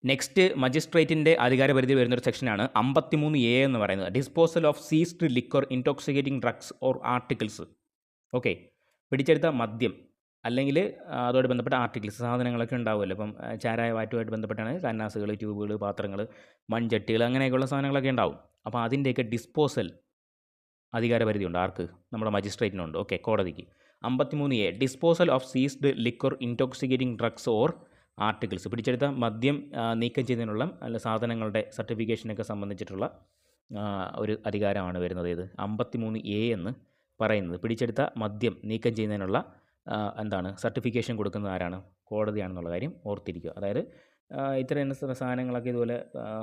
Next മജിസ്ട്രേറ്റിൻ്റെ അധികാരപരിധി വരുന്നൊരു സെക്ഷനാണ് 53A എന്ന് പറയുന്നത്. Disposal of seized liquor, intoxicating drugs or articles. Okay. പിടിച്ചെടുത്ത മദ്യം അല്ലെങ്കിൽ അതോട് ബന്ധപ്പെട്ട ആർട്ടിക്കിൾസ് സാധനങ്ങളൊക്കെ ഉണ്ടാവുമല്ലോ. ഇപ്പം ചാരായ വാറ്റുമായിട്ട് ബന്ധപ്പെട്ടാണ് കന്നാസുകൾ, ട്യൂബുകൾ, പാത്രങ്ങൾ, മൺചട്ടികൾ അങ്ങനെയൊക്കെയുള്ള സാധനങ്ങളൊക്കെ ഉണ്ടാവും. അപ്പോൾ അതിൻ്റെയൊക്കെ ഡിസ്പോസൽ അധികാരപരിധിയുണ്ട്. ആർക്ക്? നമ്മുടെ മജിസ്ട്രേറ്റിനുണ്ട്. ഓക്കെ, കോടതിക്ക്. 53A disposal of seized liquor intoxicating drugs or articles. പിടിച്ചെടുത്ത മദ്യം നീക്കം ചെയ്യുന്നതിനുള്ള അല്ല സാധനങ്ങളുടെ സർട്ടിഫിക്കേഷനൊക്കെ സംബന്ധിച്ചിട്ടുള്ള ഒരു അധികാരമാണ് വരുന്നത്. ഇത് 53A എന്ന് പറയുന്നത്. പിടിച്ചെടുത്ത മദ്യം നീക്കം ചെയ്യുന്നതിനുള്ള സർട്ടിഫിക്കേഷൻ കൊടുക്കുന്നത് ആരാണ്? കോടതിയാണെന്നുള്ള കാര്യം ഓർത്തിരിക്കുക. അതായത് ഇത്തരം സാധനങ്ങളൊക്കെ ഇതുപോലെ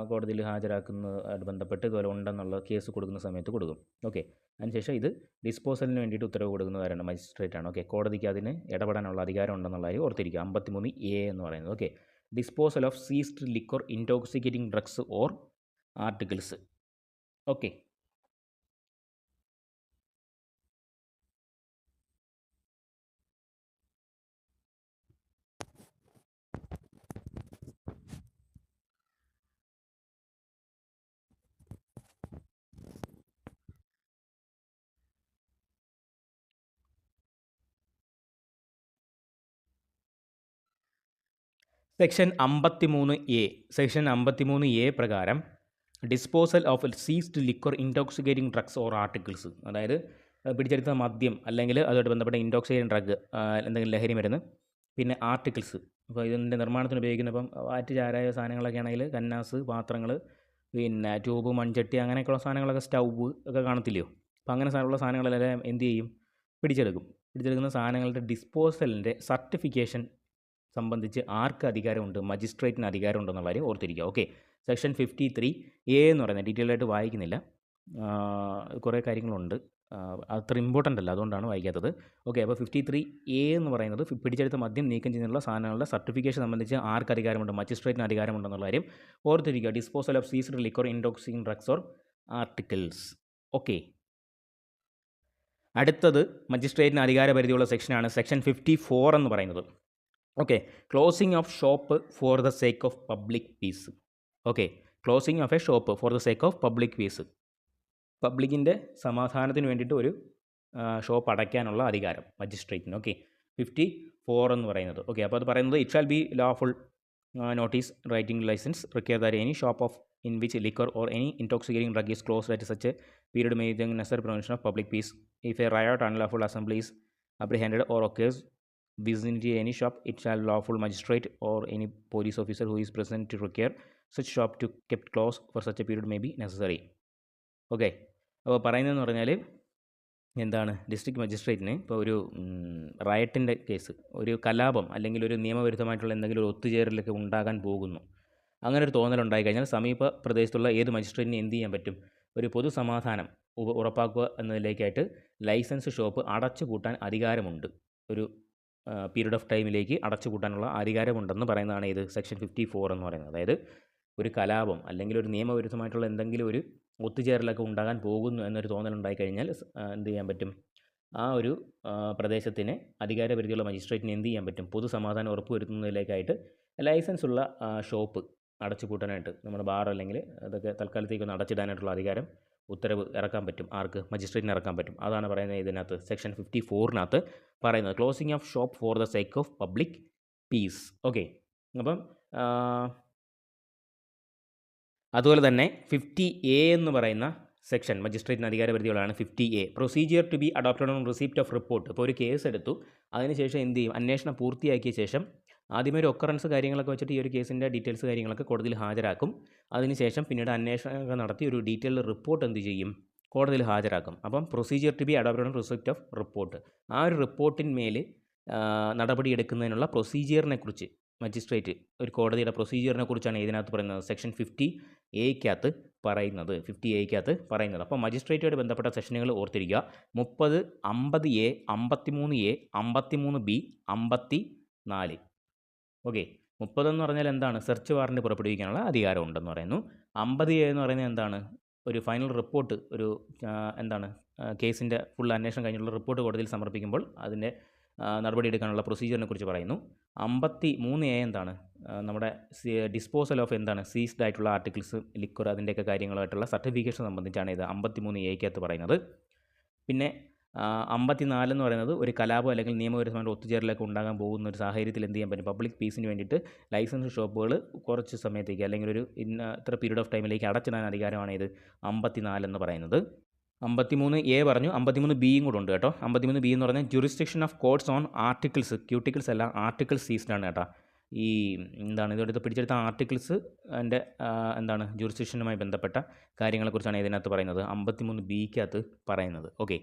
കോടതിയിൽ ഹാജരാക്കുന്നതുമായിട്ട് ബന്ധപ്പെട്ട് ഇതുപോലെ ഉണ്ടെന്നുള്ള കേസ് കൊടുക്കുന്ന സമയത്ത് കൊടുക്കും. ഓക്കെ, അതിനുശേഷം ഇത് ഡിസ്പോസലിന് വേണ്ടിയിട്ട് ഉത്തരവ് കൊടുക്കുന്നതാരാണ്? മജിസ്ട്രേറ്റാണ്. ഓക്കെ, കോടതിക്ക് അതിന് ഇടപെടാനുള്ള അധികാരം ഉണ്ടെന്നുള്ള കാര്യം ഓർത്തിരിക്കുക. 53A എന്ന് പറയുന്നത്. Okay, disposal of seized liquor intoxicating drugs or articles. Okay, section 53A. Section 53A പ്രകാരം disposal of seized liquor intoxicating drugs or articles, അതായത് പിടിച്ചെടുത്ത മദ്യം അല്ലെങ്കിൽ അതുമായിട്ട് ബന്ധപ്പെട്ട ഇൻടോക്സിക്കേറ്റിംഗ് ഡ്രഗ്, എന്തെങ്കിലും ലഹരി മരുന്ന്, പിന്നെ ആർട്ടിക്കിൾസ്. അപ്പോൾ ഇതിൻ്റെ നിർമ്മാണത്തിന് ഉപയോഗിക്കുന്ന ഇപ്പം വാറ്റ് ചാരായ സാധനങ്ങളൊക്കെ ആണെങ്കിൽ കന്നാസ്, പാത്രങ്ങൾ, പിന്നെ ട്യൂബ്, മൺചട്ടി അങ്ങനെയൊക്കെയുള്ള സാധനങ്ങളൊക്കെ, സ്റ്റൗവ് ഒക്കെ കാണത്തില്ലയോ? അപ്പോൾ അങ്ങനെ ഉള്ള സാധനങ്ങളെല്ലാം എന്ത് ചെയ്യും? പിടിച്ചെടുക്കും. പിടിച്ചെടുക്കുന്ന സാധനങ്ങളുടെ ഡിസ്പോസലിൻ്റെ സർട്ടിഫിക്കേഷൻ സംബന്ധിച്ച് ആർക്ക് അധികാരമുണ്ട്? മജിസ്ട്രേറ്റിന് അധികാരമുണ്ടെന്നുള്ള കാര്യം ഓർത്തിരിക്കുക. ഓക്കെ, സെക്ഷൻ 53A എന്ന് പറയുന്നത് ഡീറ്റെയിൽ ആയിട്ട് വായിക്കുന്നില്ല, കുറേ കാര്യങ്ങളുണ്ട്, അത്ര ഇമ്പോർട്ടൻ്റ് അല്ല, അതുകൊണ്ടാണ് വായിക്കാത്തത്. ഓക്കെ, അപ്പോൾ 53A എന്ന് പറയുന്നത് പിടിച്ചെടുത്ത മദ്യം നീക്കം ചെയ്യുന്നുള്ള സാധനങ്ങളുടെ സർട്ടിഫിക്കേഷൻ സംബന്ധിച്ച് ആർക്ക് അധികാരമുണ്ട്? മജിസ്ട്രേറ്റിന് അധികാരമുണ്ടെന്നുള്ള കാര്യം ഓർത്തിരിക്കുക. Disposal of seized liquor intoxicating drugs or articles. Okay, അടുത്തത് മജിസ്ട്രേറ്റിന് അധികാരപരിധിയുള്ള സെക്ഷനാണ് സെക്ഷൻ 54 എന്ന് പറയുന്നത്. Okay, closing of shop for the sake of public peace. Okay, closing of a shop for the sake of public peace. പബ്ലിക്കിൻ്റെ സമാധാനത്തിന് വേണ്ടിയിട്ട് ഒരു ഷോപ്പ് അടയ്ക്കാനുള്ള അധികാരം മജിസ്ട്രേറ്റിന്. ഓക്കെ, 54 എന്ന് പറയുന്നത്. ഓക്കെ, അപ്പോൾ അത് പറയുന്നത് it shall be lawful notice writing licence require that any shop of in which liquor or any intoxicating drug is closed at such a period may the necessary provision of public peace. If a riot unlawful assembly is apprehended or occurs vicinity any shop, it shall lawful magistrate or any police officer who is present to require such shop to kept closed for such a period may be necessary. Okay, അപ്പോൾ പറയുന്നതെന്ന് പറഞ്ഞാൽ എന്താണ്? District മജിസ്ട്രേറ്റിന് ഇപ്പോൾ ഒരു റയറ്റിൻ്റെ case, ഒരു കലാപം അല്ലെങ്കിൽ ഒരു നിയമവിരുദ്ധമായിട്ടുള്ള എന്തെങ്കിലും ഒരു ഒത്തുചേരലൊക്കെ ഉണ്ടാകാൻ പോകുന്നു, അങ്ങനെ ഒരു തോന്നലുണ്ടായി കഴിഞ്ഞാൽ സമീപ പ്രദേശത്തുള്ള ഏത് മജിസ്ട്രേറ്റിന് എന്ത് ചെയ്യാൻ പറ്റും? ഒരു പൊതുസമാധാനം ഉറപ്പാക്കുക എന്നതിലേക്കായിട്ട് ലൈസൻസ് ഷോപ്പ് അടച്ചുപൂട്ടാൻ അധികാരമുണ്ട്. ഒരു പീരീഡ് ഓഫ് ടൈമിലേക്ക് അടച്ചുപൂട്ടാനുള്ള അധികാരമുണ്ടെന്ന് പറയുന്നതാണ് ഇത് സെക്ഷൻ 54 എന്ന് പറയുന്നത്. അതായത് ഒരു കലാപം അല്ലെങ്കിൽ ഒരു നിയമവിരുദ്ധമായിട്ടുള്ള എന്തെങ്കിലും ഒരു ഒത്തുചേരലൊക്കെ ഉണ്ടാകാൻ പോകുന്നു എന്നൊരു തോന്നലുണ്ടായി കഴിഞ്ഞാൽ എന്ത് ചെയ്യാൻ പറ്റും? ആ ഒരു പ്രദേശത്തിന് അധികാരപരിധിയുള്ള മജിസ്ട്രേറ്റിന് എന്ത് ചെയ്യാൻ പറ്റും? പൊതുസമാധാനം ഉറപ്പുവരുത്തുന്നതിലേക്കായിട്ട് ലൈസൻസ് ഉള്ള ഷോപ്പ് അടച്ചുപൂട്ടാനായിട്ട്, നമ്മുടെ ബാർ അല്ലെങ്കിൽ അതൊക്കെ തൽക്കാലത്തേക്കൊന്ന് അടച്ചിടാനായിട്ടുള്ള അധികാരം, ഉത്തരവ് ഇറക്കാൻ പറ്റും. ആർക്ക്? മജിസ്ട്രേറ്റിന് ഇറക്കാൻ പറ്റും. അതാണ് പറയുന്നത് ഇതിനകത്ത് സെക്ഷൻ 54 പറയുന്നത്. Closing of shop for the sake of public peace. Okay, അപ്പം അതുപോലെ തന്നെ 50A എന്ന് പറയുന്ന സെക്ഷൻ മജിസ്ട്രേറ്റിന് അധികാരപരിധികളാണ്. 50A procedure to be adopted on receipt of report. ഇപ്പോൾ ഒരു കേസ് എടുത്തു, അതിനുശേഷം എന്ത് ചെയ്യും? അന്വേഷണം പൂർത്തിയാക്കിയ ശേഷം ആദ്യമേ ഒരു ഒക്കറൻസ് കാര്യങ്ങളൊക്കെ വെച്ചിട്ട് ഈ ഒരു കേസിൻ്റെ ഡീറ്റെയിൽസ് കാര്യങ്ങളൊക്കെ കോടതിയിൽ ഹാജരാക്കും. അതിനുശേഷം പിന്നീട് അന്വേഷണമൊക്കെ നടത്തി ഒരു ഡീറ്റെയിൽഡ് റിപ്പോർട്ട് എന്ത് ചെയ്യും? കോടതിയിൽ ഹാജരാക്കും. അപ്പം procedure to be adopted on receipt of report, ആ ഒരു റിപ്പോർട്ടിന്മേൽ നടപടിയെടുക്കുന്നതിനുള്ള പ്രൊസീജിയറിനെ കുറിച്ച് മജിസ്ട്രേറ്റ്, ഒരു കോടതിയുടെ പ്രൊസീജിയറിനെ കുറിച്ചാണ് ഇതിനകത്ത് പറയുന്നത്. സെക്ഷൻ 50A പറയുന്നത്. 50A പറയുന്നത്. അപ്പോൾ മജിസ്ട്രേറ്റുമായിട്ട് ബന്ധപ്പെട്ട സെക്ഷനുകൾ ഓർത്തിരിക്കുക. 30, 50A, 53A, 53B, 54. ഓക്കെ, 30 എന്ന് പറഞ്ഞാൽ എന്താണ്? സെർച്ച് വാറൻറ്റ് പുറപ്പെടുവിക്കാനുള്ള അധികാരം ഉണ്ടെന്ന് പറയുന്നു. 50A എന്ന് പറയുന്നത് എന്താണ്? ഒരു ഫൈനൽ റിപ്പോർട്ട്, ഒരു കേസിൻ്റെ ഫുൾ അന്വേഷണം കഴിഞ്ഞുള്ള റിപ്പോർട്ട് കോടതിയിൽ സമർപ്പിക്കുമ്പോൾ അതിൻ്റെ നടപടിയെടുക്കാനുള്ള പ്രൊസീജിയറിനെ കുറിച്ച് പറയുന്നു. 53A എന്താണ്? നമ്മുടെ ഡിസ്പോസൽ ഓഫ് സീസ്ഡ് ആയിട്ടുള്ള ആർട്ടിക്കിൾസ്, ലിക്വർ, അതിൻ്റെയൊക്കെ കാര്യങ്ങളുമായിട്ടുള്ള സർട്ടിഫിക്കേഷൻ സംബന്ധിച്ചാണ് ഇത് 53A പറയുന്നത്. പിന്നെ 54 എന്ന് പറയുന്നത് ഒരു കലാപം അല്ലെങ്കിൽ നിയമപരമായ ഒത്തുചേരലൊക്കെ ഉണ്ടാകാൻ പോകുന്ന ഒരു സാഹചര്യത്തിൽ എന്ത് ചെയ്യാൻ പറ്റും? പബ്ലിക് പീസിന് വേണ്ടിയിട്ട് ലൈസൻസ് ഷോപ്പുകൾ കുറച്ച് സമയത്തേക്ക് അല്ലെങ്കിൽ ഒരു ഇത്ര പീരീഡ് ഓഫ് ടൈമിലേക്ക് അടച്ചിടാൻ അധികാരമാണ് ഇത് 54 എന്ന് പറയുന്നത്. 53A പറഞ്ഞു, 53Bയും കൂടെ ഉണ്ട് കേട്ടോ. 53B എന്ന് പറഞ്ഞാൽ jurisdiction of courts on articles, cuticles അല്ല, ആർട്ടിക്കിൾസ് സീസ്ഡാണ് കേട്ടോ. ഈ ഇതെടുത്ത് പിടിച്ചെടുത്ത ആർട്ടിക്കിൾസ് അതിൻ്റെ ജുറിസ്ഡിക്ഷനുമായി ബന്ധപ്പെട്ട കാര്യങ്ങളെക്കുറിച്ചാണ് ഇതിനകത്ത് പറയുന്നത്, 53Bക്കകത്ത് പറയുന്നത്. ഓക്കെ,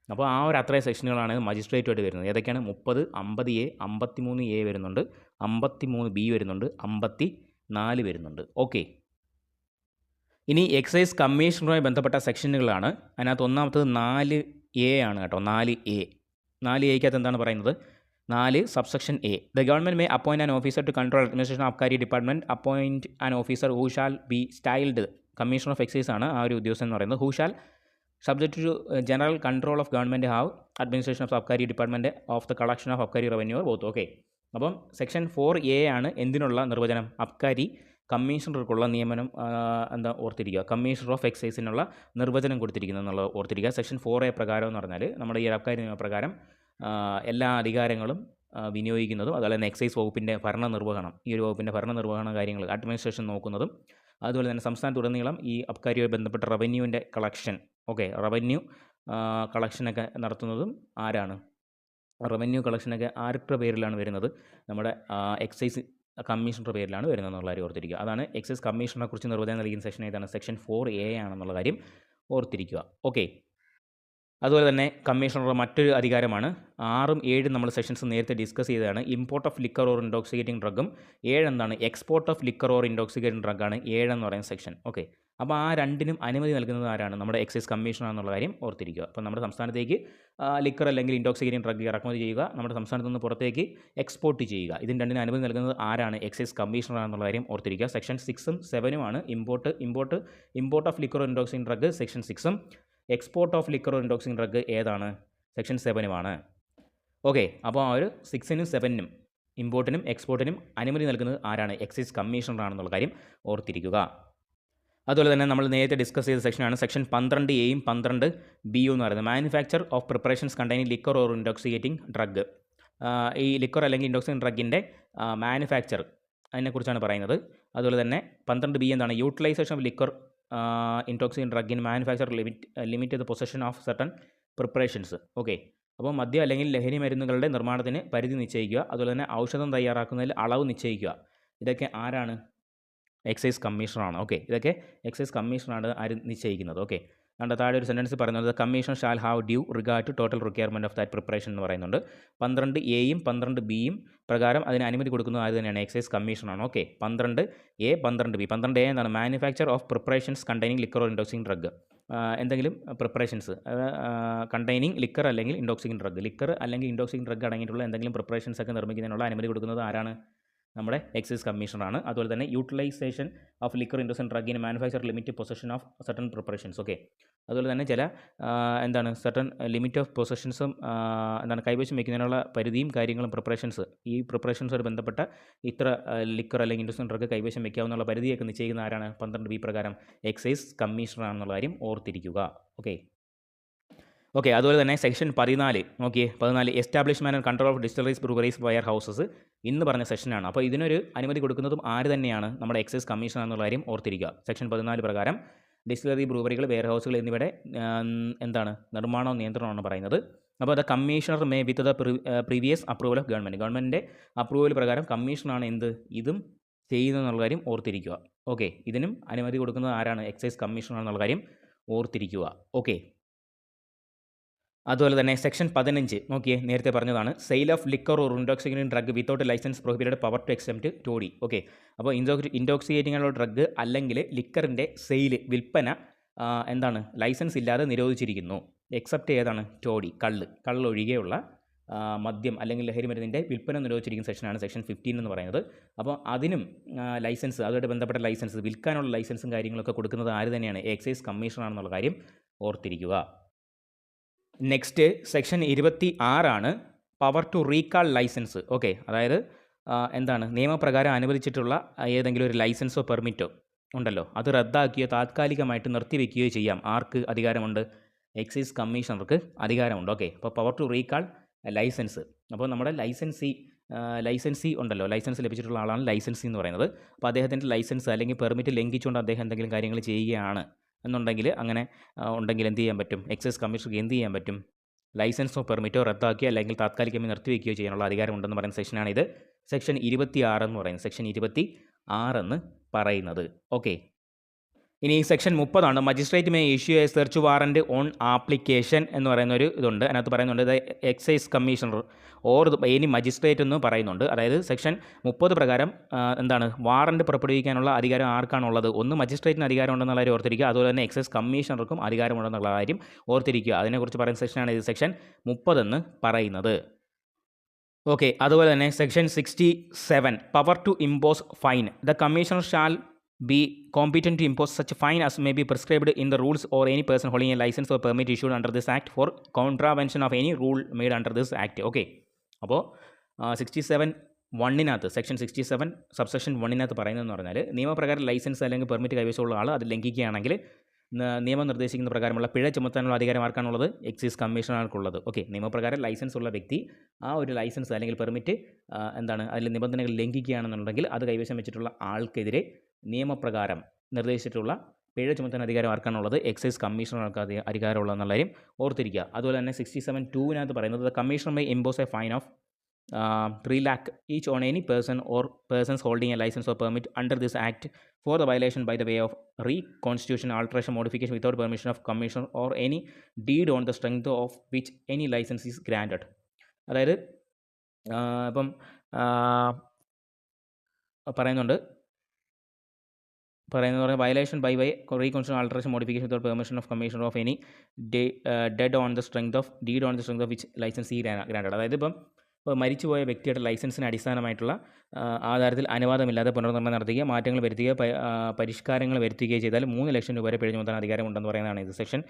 അപ്പോൾ ആ ഒരു അത്രയും സെക്ഷനുകളാണ് മജിസ്ട്രേറ്റുമായിട്ട് വരുന്നത്. ഏതൊക്കെയാണ്? 30, 50A, 53A വരുന്നുണ്ട്, 53B വരുന്നുണ്ട്, 54 വരുന്നുണ്ട്. ഓക്കെ, ഇനി എക്സൈസ് കമ്മീഷണറുമായി ബന്ധപ്പെട്ട സെക്ഷനുകളാണ്. അതിനകത്ത് ഒന്നാമത്തത് 4A ആണ് കേട്ടോ. 4Aക്കകത്ത് എന്താണ് പറയുന്നത്? 4 subsection A, the government may appoint an officer to control administration Abkari department, appoint an officer who shall be styled, commissioner of excise ആണ് ആ ഒരു ഉദ്യോഗസ്ഥൻ എന്ന് പറയുന്നത്. Who shall subject to general control of government have administration of Abkari department of the collection of Abkari revenue both. Okay, അപ്പം section 4A ആണ് എന്തിനുള്ള നിർവചനം? അബ്കാരി കമ്മീഷണർക്കുള്ള നിയമനം ഓർത്തിരിക്കുക. കമ്മീഷണർ ഓഫ് എക്സൈസിനുള്ള നിർവചനം കൊടുത്തിരിക്കുന്നത് എന്നുള്ളത് ഓർത്തിരിക്കുക. സെക്ഷൻ 4A പ്രകാരം എന്ന് പറഞ്ഞാൽ നമ്മുടെ ഈ അബ്കാരി നിയമപ്രകാരം എല്ലാ അധികാരങ്ങളും വിനിയോഗിക്കുന്നതും അതുപോലെ തന്നെ എക്സൈസ് വകുപ്പിൻ്റെ ഭരണനിർവഹണം, ഈ ഒരു വകുപ്പിൻ്റെ ഭരണനിർവഹണ കാര്യങ്ങൾ അഡ്മിനിസ്ട്രേഷൻ നോക്കുന്നതും അതുപോലെ തന്നെ സംസ്ഥാനത്തുടനീളം ഈ അബ്കാരിയുമായി ബന്ധപ്പെട്ട റവന്യൂവിൻ്റെ കളക്ഷൻ, ഓക്കെ, റവന്യൂ കളക്ഷനൊക്കെ നടത്തുന്നതും ആരാണ്? റവന്യൂ കളക്ഷനൊക്കെ ആരുടെ പേരിലാണ് വരുന്നത്? നമ്മുടെ എക്സൈസ് കമ്മീഷണറുടെ പേരിലാണ് വരുന്നത് എന്നുള്ള കാര്യം ഓർത്തിരിക്കുക. അതാണ് എക്സൈസ് കമ്മീഷണറെ കുറിച്ച് നിർവചനം നൽകുന്ന സെക്ഷൻ ഏതാണ്? സെക്ഷൻ 4A ആണെന്നുള്ള കാര്യം ഓർത്തിരിക്കുക. ഓക്കെ, അതുപോലെ തന്നെ കമ്മീഷണറുടെ മറ്റൊരു അധികാരമാണ് 6ഉം 7ഉം നമ്മൾ സെക്ഷൻസ് നേരത്തെ ഡിസ്കസ് ചെയ്തതാണ്. Import of liquor or intoxicating ഡ്രഗും 7 എന്താണ്? Export of liquor or intoxicating ഡ്രഗാണ് 7 എന്ന് പറയുന്ന സെക്ഷൻ. ഓക്കെ, അപ്പോൾ ആ രണ്ടിനും അനുമതി നൽകുന്നത് ആരാണ്? നമ്മുടെ എക്സൈസ് കമ്മീഷണർ എന്നുള്ള കാര്യം ഓർത്തിരിക്കുക. അപ്പോൾ നമ്മുടെ സംസ്ഥാനത്തേക്ക് ലിക്കർ അല്ലെങ്കിൽ ഇൻടോക്സിക്കേറ്റിംഗ് ഡ്രഗ് ഇറക്കുമതി ചെയ്യുക, നമ്മുടെ സംസ്ഥാനത്ത് നിന്ന് പുറത്തേക്ക് എക്സ്പോർട്ട് ചെയ്യുക, ഇതിന് രണ്ടിനും അനുമതി നൽകുന്നത് ആരാണ്? എക്സൈസ് കമ്മീഷണർ എന്നുള്ള കാര്യം ഓർത്തിരിക്കുക. സെക്ഷൻ 6ഉം 7ഉം ആണ് import of liquor or intoxicating drug section 6ഉം, export of liquor or intoxicating drug ഏതാണ്? സെക്ഷൻ 7ഉമാണ്. ഓക്കെ, അപ്പോൾ ആ ഒരു 6നും 7നും ഇമ്പോർട്ടിനും എക്സ്പോർട്ടിനും അനുമതി നൽകുന്നത് ആരാണ്? എക്സൈസ് കമ്മീഷണർ ആണെന്നുള്ള കാര്യം ഓർത്തിരിക്കുക. അതുപോലെ തന്നെ നമ്മൾ നേരത്തെ ഡിസ്കസ് ചെയ്ത സെക്ഷനാണ് സെക്ഷൻ 12Aയും 12Bയും എന്ന് പറയുന്നത്. Manufacture of preparations containing liquor or intoxicating drug, ഈ ലിക്കർ അല്ലെങ്കിൽ ഇൻടോക്സിക്കേറ്റിംഗ് ഡ്രഗിൻ്റെ മാനുഫാക്ചർ അതിനെക്കുറിച്ചാണ് പറയുന്നത്. അതുപോലെ തന്നെ 12B എന്താണ്? Utilisation of liquor intoxicating drug in manufacture limit the possession of certain preparations. Okay, അപ്പോൾ മദ്യം അല്ലെങ്കിൽ ലഹരി മരുന്നുകളുടെ നിർമ്മാണത്തിന് പരിധി നിശ്ചയിക്കുക, അതുപോലെ തന്നെ ഔഷധം തയ്യാറാക്കുന്നതിൽ അളവ് നിശ്ചയിക്കുക, ഇതൊക്കെ ആരാണ്? എക്സൈസ് കമ്മീഷണറാണ്. ഓക്കെ, ഇതൊക്കെ എക്സൈസ് കമ്മീഷണറാണ് ആര് നിശ്ചയിക്കുന്നത്. ഓക്കെ, അതുകൊണ്ട് താഴെ ഒരു സെൻറ്റൻസ് പറയുന്നത് commission shall have due regard to total requirement of that preparation എന്ന് പറയുന്നുണ്ട്. 12Aയും 12Bയും പ്രകാരം അതിന് അനുമതി കൊടുക്കുന്നത് ആര് തന്നെയാണ്? എക്സൈസ് കമ്മീഷനാണ്. Okay, 12A 12B. 12A എന്താണ്? Manufacture of preparations containing liquor or intoxicating drug, എന്തെങ്കിലും പ്രിപ്പറേഷൻസ് കണ്ടെയ്നിങ് ലിക്കർ അല്ലെങ്കിൽ ഇൻടോക്സിക്കേറ്റിംഗ് ഡ്രഗ്, ലിക്കർ അല്ലെങ്കിൽ ഇൻടോക്സിക്കേറ്റിംഗ് ഡ്രഗ് അടങ്ങിയിട്ടുള്ള എന്തെങ്കിലും പ്രിപ്പറേഷൻസ് ഒക്കെ നിർമ്മിക്കുന്നതിനുള്ള അനുമതി കൊടുക്കുന്നത് ആരാണ്? നമ്മുടെ എക്സൈസ് കമ്മീഷണറാണ്. അതുപോലെ തന്നെ utilisation of liquor intoxicating drug in manufacture limit possession of certain preparations. Okay, അതുപോലെ തന്നെ ചില സർട്ടൺ ലിമിറ്റ് ഓഫ് പൊസഷൻസും കൈവശം വയ്ക്കുന്നതിനുള്ള പരിധിയും കാര്യങ്ങളും പ്രിപ്പറേഷൻസ്, ഈ പ്രിപ്പറേഷൻസുമായി ബന്ധപ്പെട്ട ഇത്ര ലിക്കർ അല്ലെങ്കിൽ ഇൻടോക്സിക്കേറ്റിംഗ് ഡ്രഗ് കൈവശം വയ്ക്കാവുന്ന പരിധിയൊക്കെ നിശ്ചയിക്കുന്ന ആരാണ്? 12B പ്രകാരം എക്സൈസ് കമ്മീഷണറാണെന്നുള്ള കാര്യം ഓർത്തിരിക്കുക. ഓക്കെ, അതുപോലെ തന്നെ സെക്ഷൻ 14 നോക്കിയേ, 14 establishment and control of distilleries breweries warehouses ഇന്ന് പറഞ്ഞ സെക്ഷനാണ്. അപ്പോൾ ഇതിനൊരു അനുമതി കൊടുക്കുന്നതും ആര് തന്നെയാണ്? നമ്മുടെ എക്സൈസ് കമ്മീഷണർ എന്നുള്ള കാര്യം ഓർത്തിരിക്കുക. സെക്ഷൻ 14 പ്രകാരം ഡിസ്റ്റിലറി ബ്രൂവറികൾ, വെയർ ഹൗസുകൾ എന്നിവയുടെ നിർമ്മാണവും നിയന്ത്രണമാണ് പറയുന്നത്. അപ്പോൾ the commissioner may with the previous approval of government approval പ്രകാരം കമ്മീഷണറാണ് ഇതും ചെയ്യുന്നതെന്നുള്ള കാര്യം ഓർത്തിരിക്കുക. ഓക്കെ, ഇതിനും അനുമതി കൊടുക്കുന്നത് ആരാണ്? എക്സൈസ് കമ്മീഷണർ എന്നുള്ള കാര്യം ഓർത്തിരിക്കുക. ഓക്കെ, അതുപോലെ തന്നെ സെക്ഷൻ 15 നോക്കിയേ, നേരത്തെ പറഞ്ഞതാണ് sale of liquor or intoxicating drug without licence prohibited power to except toddy. Okay, അപ്പോൾ ഇൻടോക്സിക്കേറ്റിംഗ് ഉള്ള ഡ്രഗ് അല്ലെങ്കിൽ ലിക്കറിൻ്റെ സെയിൽ, വിൽപ്പന ലൈസൻസ് ഇല്ലാതെ നിരോധിച്ചിരിക്കുന്നു. എക്സെപ്റ്റ് ഏതാണ്? ടോഡി, കള്ളൊഴികെയുള്ള മദ്യം അല്ലെങ്കിൽ ലഹരി മരുന്നിൻ്റെ വിൽപ്പന നിരോധിച്ചിരിക്കുന്ന സെക്ഷനാണ് സെക്ഷൻ 15 എന്ന് പറയുന്നത്. അപ്പോൾ അതിനും ലൈസൻസ്, അതുമായിട്ട് ബന്ധപ്പെട്ട ലൈസൻസ്, വിൽക്കാനുള്ള ലൈസൻസും കാര്യങ്ങളൊക്കെ കൊടുക്കുന്നത് ആര് തന്നെയാണ്? എക്സൈസ് കമ്മീഷണറാണെന്നുള്ള കാര്യം ഓർത്തിരിക്കുക. Next section 26 power to recall licence. Okay, അതായത് നിയമപ്രകാരം അനുവദിച്ചിട്ടുള്ള ഏതെങ്കിലും ഒരു ലൈസൻസോ പെർമിറ്റോ ഉണ്ടല്ലോ, അത് റദ്ദാക്കിയോ താത്കാലികമായിട്ട് നിർത്തിവെക്കുകയോ ചെയ്യാം. ആർക്ക് അധികാരമുണ്ട്? എക്സൈസ് കമ്മീഷണർക്ക് അധികാരമുണ്ട്. ഓക്കെ, അപ്പോൾ പവർ ടു റീകാൾ ലൈസൻസ്. അപ്പോൾ നമ്മുടെ ലൈസൻസി ഉണ്ടല്ലോ, ലൈസൻസ് ലഭിച്ചിട്ടുള്ള ആളാണ് ലൈസൻസി എന്ന് പറയുന്നത്. അപ്പോൾ അദ്ദേഹത്തിൻ്റെ ലൈസൻസ് അല്ലെങ്കിൽ പെർമിറ്റ് ലംഘിച്ചുകൊണ്ട് അദ്ദേഹം എന്തെങ്കിലും കാര്യങ്ങൾ ചെയ്യുകയാണ് എന്നുണ്ടെങ്കിൽ, അങ്ങനെ ഉണ്ടെങ്കിൽ എന്ത് ചെയ്യാൻ പറ്റും? എക്സൈസ് കമ്മീഷണർക്ക് എന്ത് ചെയ്യാൻ പറ്റും? ലൈസൻസോ പെർമിറ്റോ റദ്ദാക്കിയോ അല്ലെങ്കിൽ താത്കാലികമായി നിർത്തിവെക്കുകയോ ചെയ്യാനുള്ള അധികാരമുണ്ടെന്ന് പറയുന്ന സെക്ഷനാണിത്. സെക്ഷൻ 26 എന്ന് പറയുന്നത്. സെക്ഷൻ 26 എന്ന് പറയുന്നത്. ഓക്കെ, ഇനി section 30 magistrate may issue a search warrant on application എന്ന് പറയുന്ന ഒരു ഇതുണ്ട്. അതിനകത്ത് പറയുന്നുണ്ട് excise commissioner or any magistrate എന്ന് പറയുന്നുണ്ട്. അതായത് സെക്ഷൻ 30 പ്രകാരം എന്താണ് വാറൻറ്റ് പുറപ്പെടുവിക്കാനുള്ള അധികാരം ആർക്കാണുള്ളത്? ഒന്ന് മജിസ്ട്രേറ്റിന് അധികാരം ഉണ്ടെന്നുള്ള കാര്യം ഓർത്തിരിക്കുക. അതുപോലെ തന്നെ എക്സൈസ് കമ്മീഷണർക്കും അധികാരമുണ്ടെന്നുള്ള കാര്യം ഓർത്തിരിക്കുക. അതിനെക്കുറിച്ച് പറയുന്ന സെക്ഷനാണ് ഇത് സെക്ഷൻ 30 എന്ന് പറയുന്നത്. ഓക്കെ, അതുപോലെ തന്നെ section 67 power to impose fine. The commissioner shall be competent to impose such fine as may be prescribed in the rules or any person holding a license or permit issued under this act for contravention of any rule made under this act. Okay, അപ്പോൾ 67(1) section 67 subsection 1 പറയുന്നതെന്ന് പറഞ്ഞാൽ, നിയമപ്രകാരം licence അല്ലെങ്കിൽ permit കൈവശമുള്ള ആൾ അത് ലംഘിക്കുകയാണെങ്കിൽ നിയമം നിർദ്ദേശിക്കുന്ന പ്രകാരമുള്ള പിഴ ചുമത്താനുള്ള അധികാരം ആർക്കാണുള്ളത്? എക്സൈസ് കമ്മീഷണർക്കുള്ളത്. ഓക്കെ, നിയമപ്രകാരം ലൈസൻസ് ഉള്ള വ്യക്തി ആ ഒരു ലൈസൻസ് അല്ലെങ്കിൽ പെർമിറ്റ് അതിൽ നിബന്ധനകൾ ലംഘിക്കുകയാണെന്നുണ്ടെങ്കിൽ അത് കൈവശം വെച്ചിട്ടുള്ള ആൾക്കെതിരെ നിയമപ്രകാരം നിർദ്ദേശിച്ചിട്ടുള്ള പിഴ ചുമത്താൻ അധികാരം ആർക്കാണുള്ളത്? എക്സൈസ് കമ്മീഷണർക്ക് അധികാരമുള്ളതെന്നുള്ള കാര്യം ഓർത്തിരിക്കുക. അതുപോലെ തന്നെ 67(2) പറയുന്നത് the commissioner may impose A fine of 3 lakh each on any person or persons holding a license or permit under this act for the violation by the way of reconstitution, alteration, modification without permission of commissioner or any deed on the strength of which any license is granted. അതായത് ഇപ്പം പറയുന്നത് violation by way reconstitution, alteration, modification without permission of commissioner of any deed on the strength of which license is granted. അതായത് ഇപ്പോൾ മരിച്ചുപോയ വ്യക്തിയുടെ ലൈസൻസിന് അടിസ്ഥാനമായിട്ടുള്ള ആധാരത്തിൽ അനുവാദമില്ലാതെ പുനർനിർണ്ണയം നടത്തുകയോ മാറ്റങ്ങൾ വരുത്തുകയോ പരിഷ്കാരങ്ങൾ വരുത്തുകയോ ചെയ്താൽ 3 ലക്ഷം രൂപ വരെ പിഴ ചുമത്താൻ അധികാരമുണ്ടെന്ന് പറയുന്നതാണ് ഇത് സെക്ഷൻ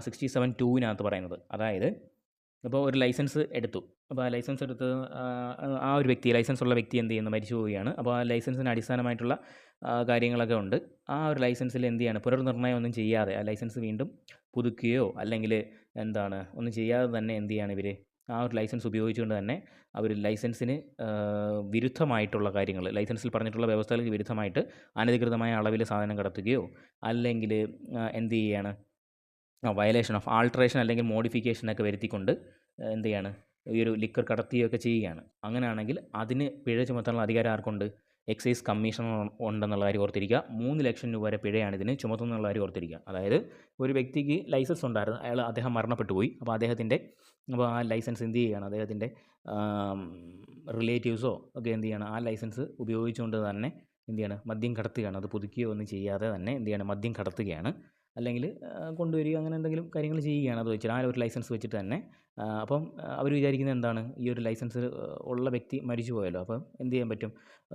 67(2) പറയുന്നത്. അതായത് ഇപ്പോൾ ഒരു ലൈസൻസ് എടുത്തു. അപ്പോൾ ആ ലൈസൻസ് എടുത്ത് ആ ഒരു വ്യക്തി, ലൈസൻസ് ഉള്ള വ്യക്തി എന്ത് ചെയ്യുന്നു? മരിച്ചു പോവുകയാണ്. അപ്പോൾ ആ ലൈസൻസിന് അടിസ്ഥാനമായിട്ടുള്ള കാര്യങ്ങളൊക്കെ ഉണ്ട്. ആ ഒരു ലൈസൻസിൽ എന്ത് ചെയ്യാണ്? പുനർനിർണ്ണയം ഒന്നും ചെയ്യാതെ ആ ലൈസൻസ് വീണ്ടും പുതുക്കുകയോ അല്ലെങ്കിൽ ഒന്നും ചെയ്യാതെ തന്നെ എന്ത് ചെയ്യാണ് ഇവർ? ആ ഒരു ലൈസൻസ് ഉപയോഗിച്ചുകൊണ്ട് തന്നെ അവർ ലൈസൻസിന് വിരുദ്ധമായിട്ടുള്ള കാര്യങ്ങൾ, ലൈസൻസിൽ പറഞ്ഞിട്ടുള്ള വ്യവസ്ഥകൾക്ക് വിരുദ്ധമായിട്ട് അനധികൃതമായ അളവിൽ സാധനം കടത്തുകയോ അല്ലെങ്കിൽ എന്ത് ചെയ്യുകയാണ്? വയലേഷൻ ഓഫ് ആൾട്രേഷൻ അല്ലെങ്കിൽ മോഡിഫിക്കേഷനൊക്കെ വരുത്തിക്കൊണ്ട് എന്ത് ചെയ്യാണ്? ഈ ഒരു ലിക്കർ കടത്തുകയൊക്കെ ചെയ്യുകയാണ്. അങ്ങനെയാണെങ്കിൽ അതിന് പിഴ ചുമത്താനുള്ള അധികാരം ആർക്കുണ്ട്? എക്സൈസ് കമ്മീഷണർ ഉണ്ടെന്നുള്ള കാര്യം ഓർത്തിരിക്കുക. 3 ലക്ഷം രൂപ വരെ പിഴയാണ് ഇതിന് ചുമത്തുന്നുള്ള കാര്യം ഓർത്തിരിക്കുക. അതായത് ഒരു വ്യക്തിക്ക് ലൈസൻസ് ഉണ്ടായിരുന്നു, അദ്ദേഹം മരണപ്പെട്ടു പോയി. അപ്പോൾ ആ ലൈസൻസ് എന്ത് ചെയ്യുകയാണ്? അദ്ദേഹത്തിൻ്റെ റിലേറ്റീവ്സോ ഒക്കെ എന്ത് ചെയ്യണം? ആ ലൈസൻസ് ഉപയോഗിച്ചുകൊണ്ട് തന്നെ എന്ത് ചെയ്യണം? മദ്യം കടത്തുകയാണ്. അത് പുതുക്കുകയോ ഒന്നും ചെയ്യാതെ തന്നെ എന്ത് ചെയ്യണം? മദ്യം കടത്തുകയാണ്. അല്ലെങ്കിൽ കൊണ്ടുവരിക, അങ്ങനെ എന്തെങ്കിലും കാര്യങ്ങൾ ചെയ്യുകയാണ് അത് വെച്ചിട്ട്, ആ ഒരു ലൈസൻസ് വെച്ചിട്ട് തന്നെ. അപ്പം അവർ വിചാരിക്കുന്നത് എന്താണ്? ഈ ഒരു ലൈസൻസ് ഉള്ള വ്യക്തി മരിച്ചു പോയല്ലോ, അപ്പം എന്ത് ചെയ്യാൻ പറ്റും?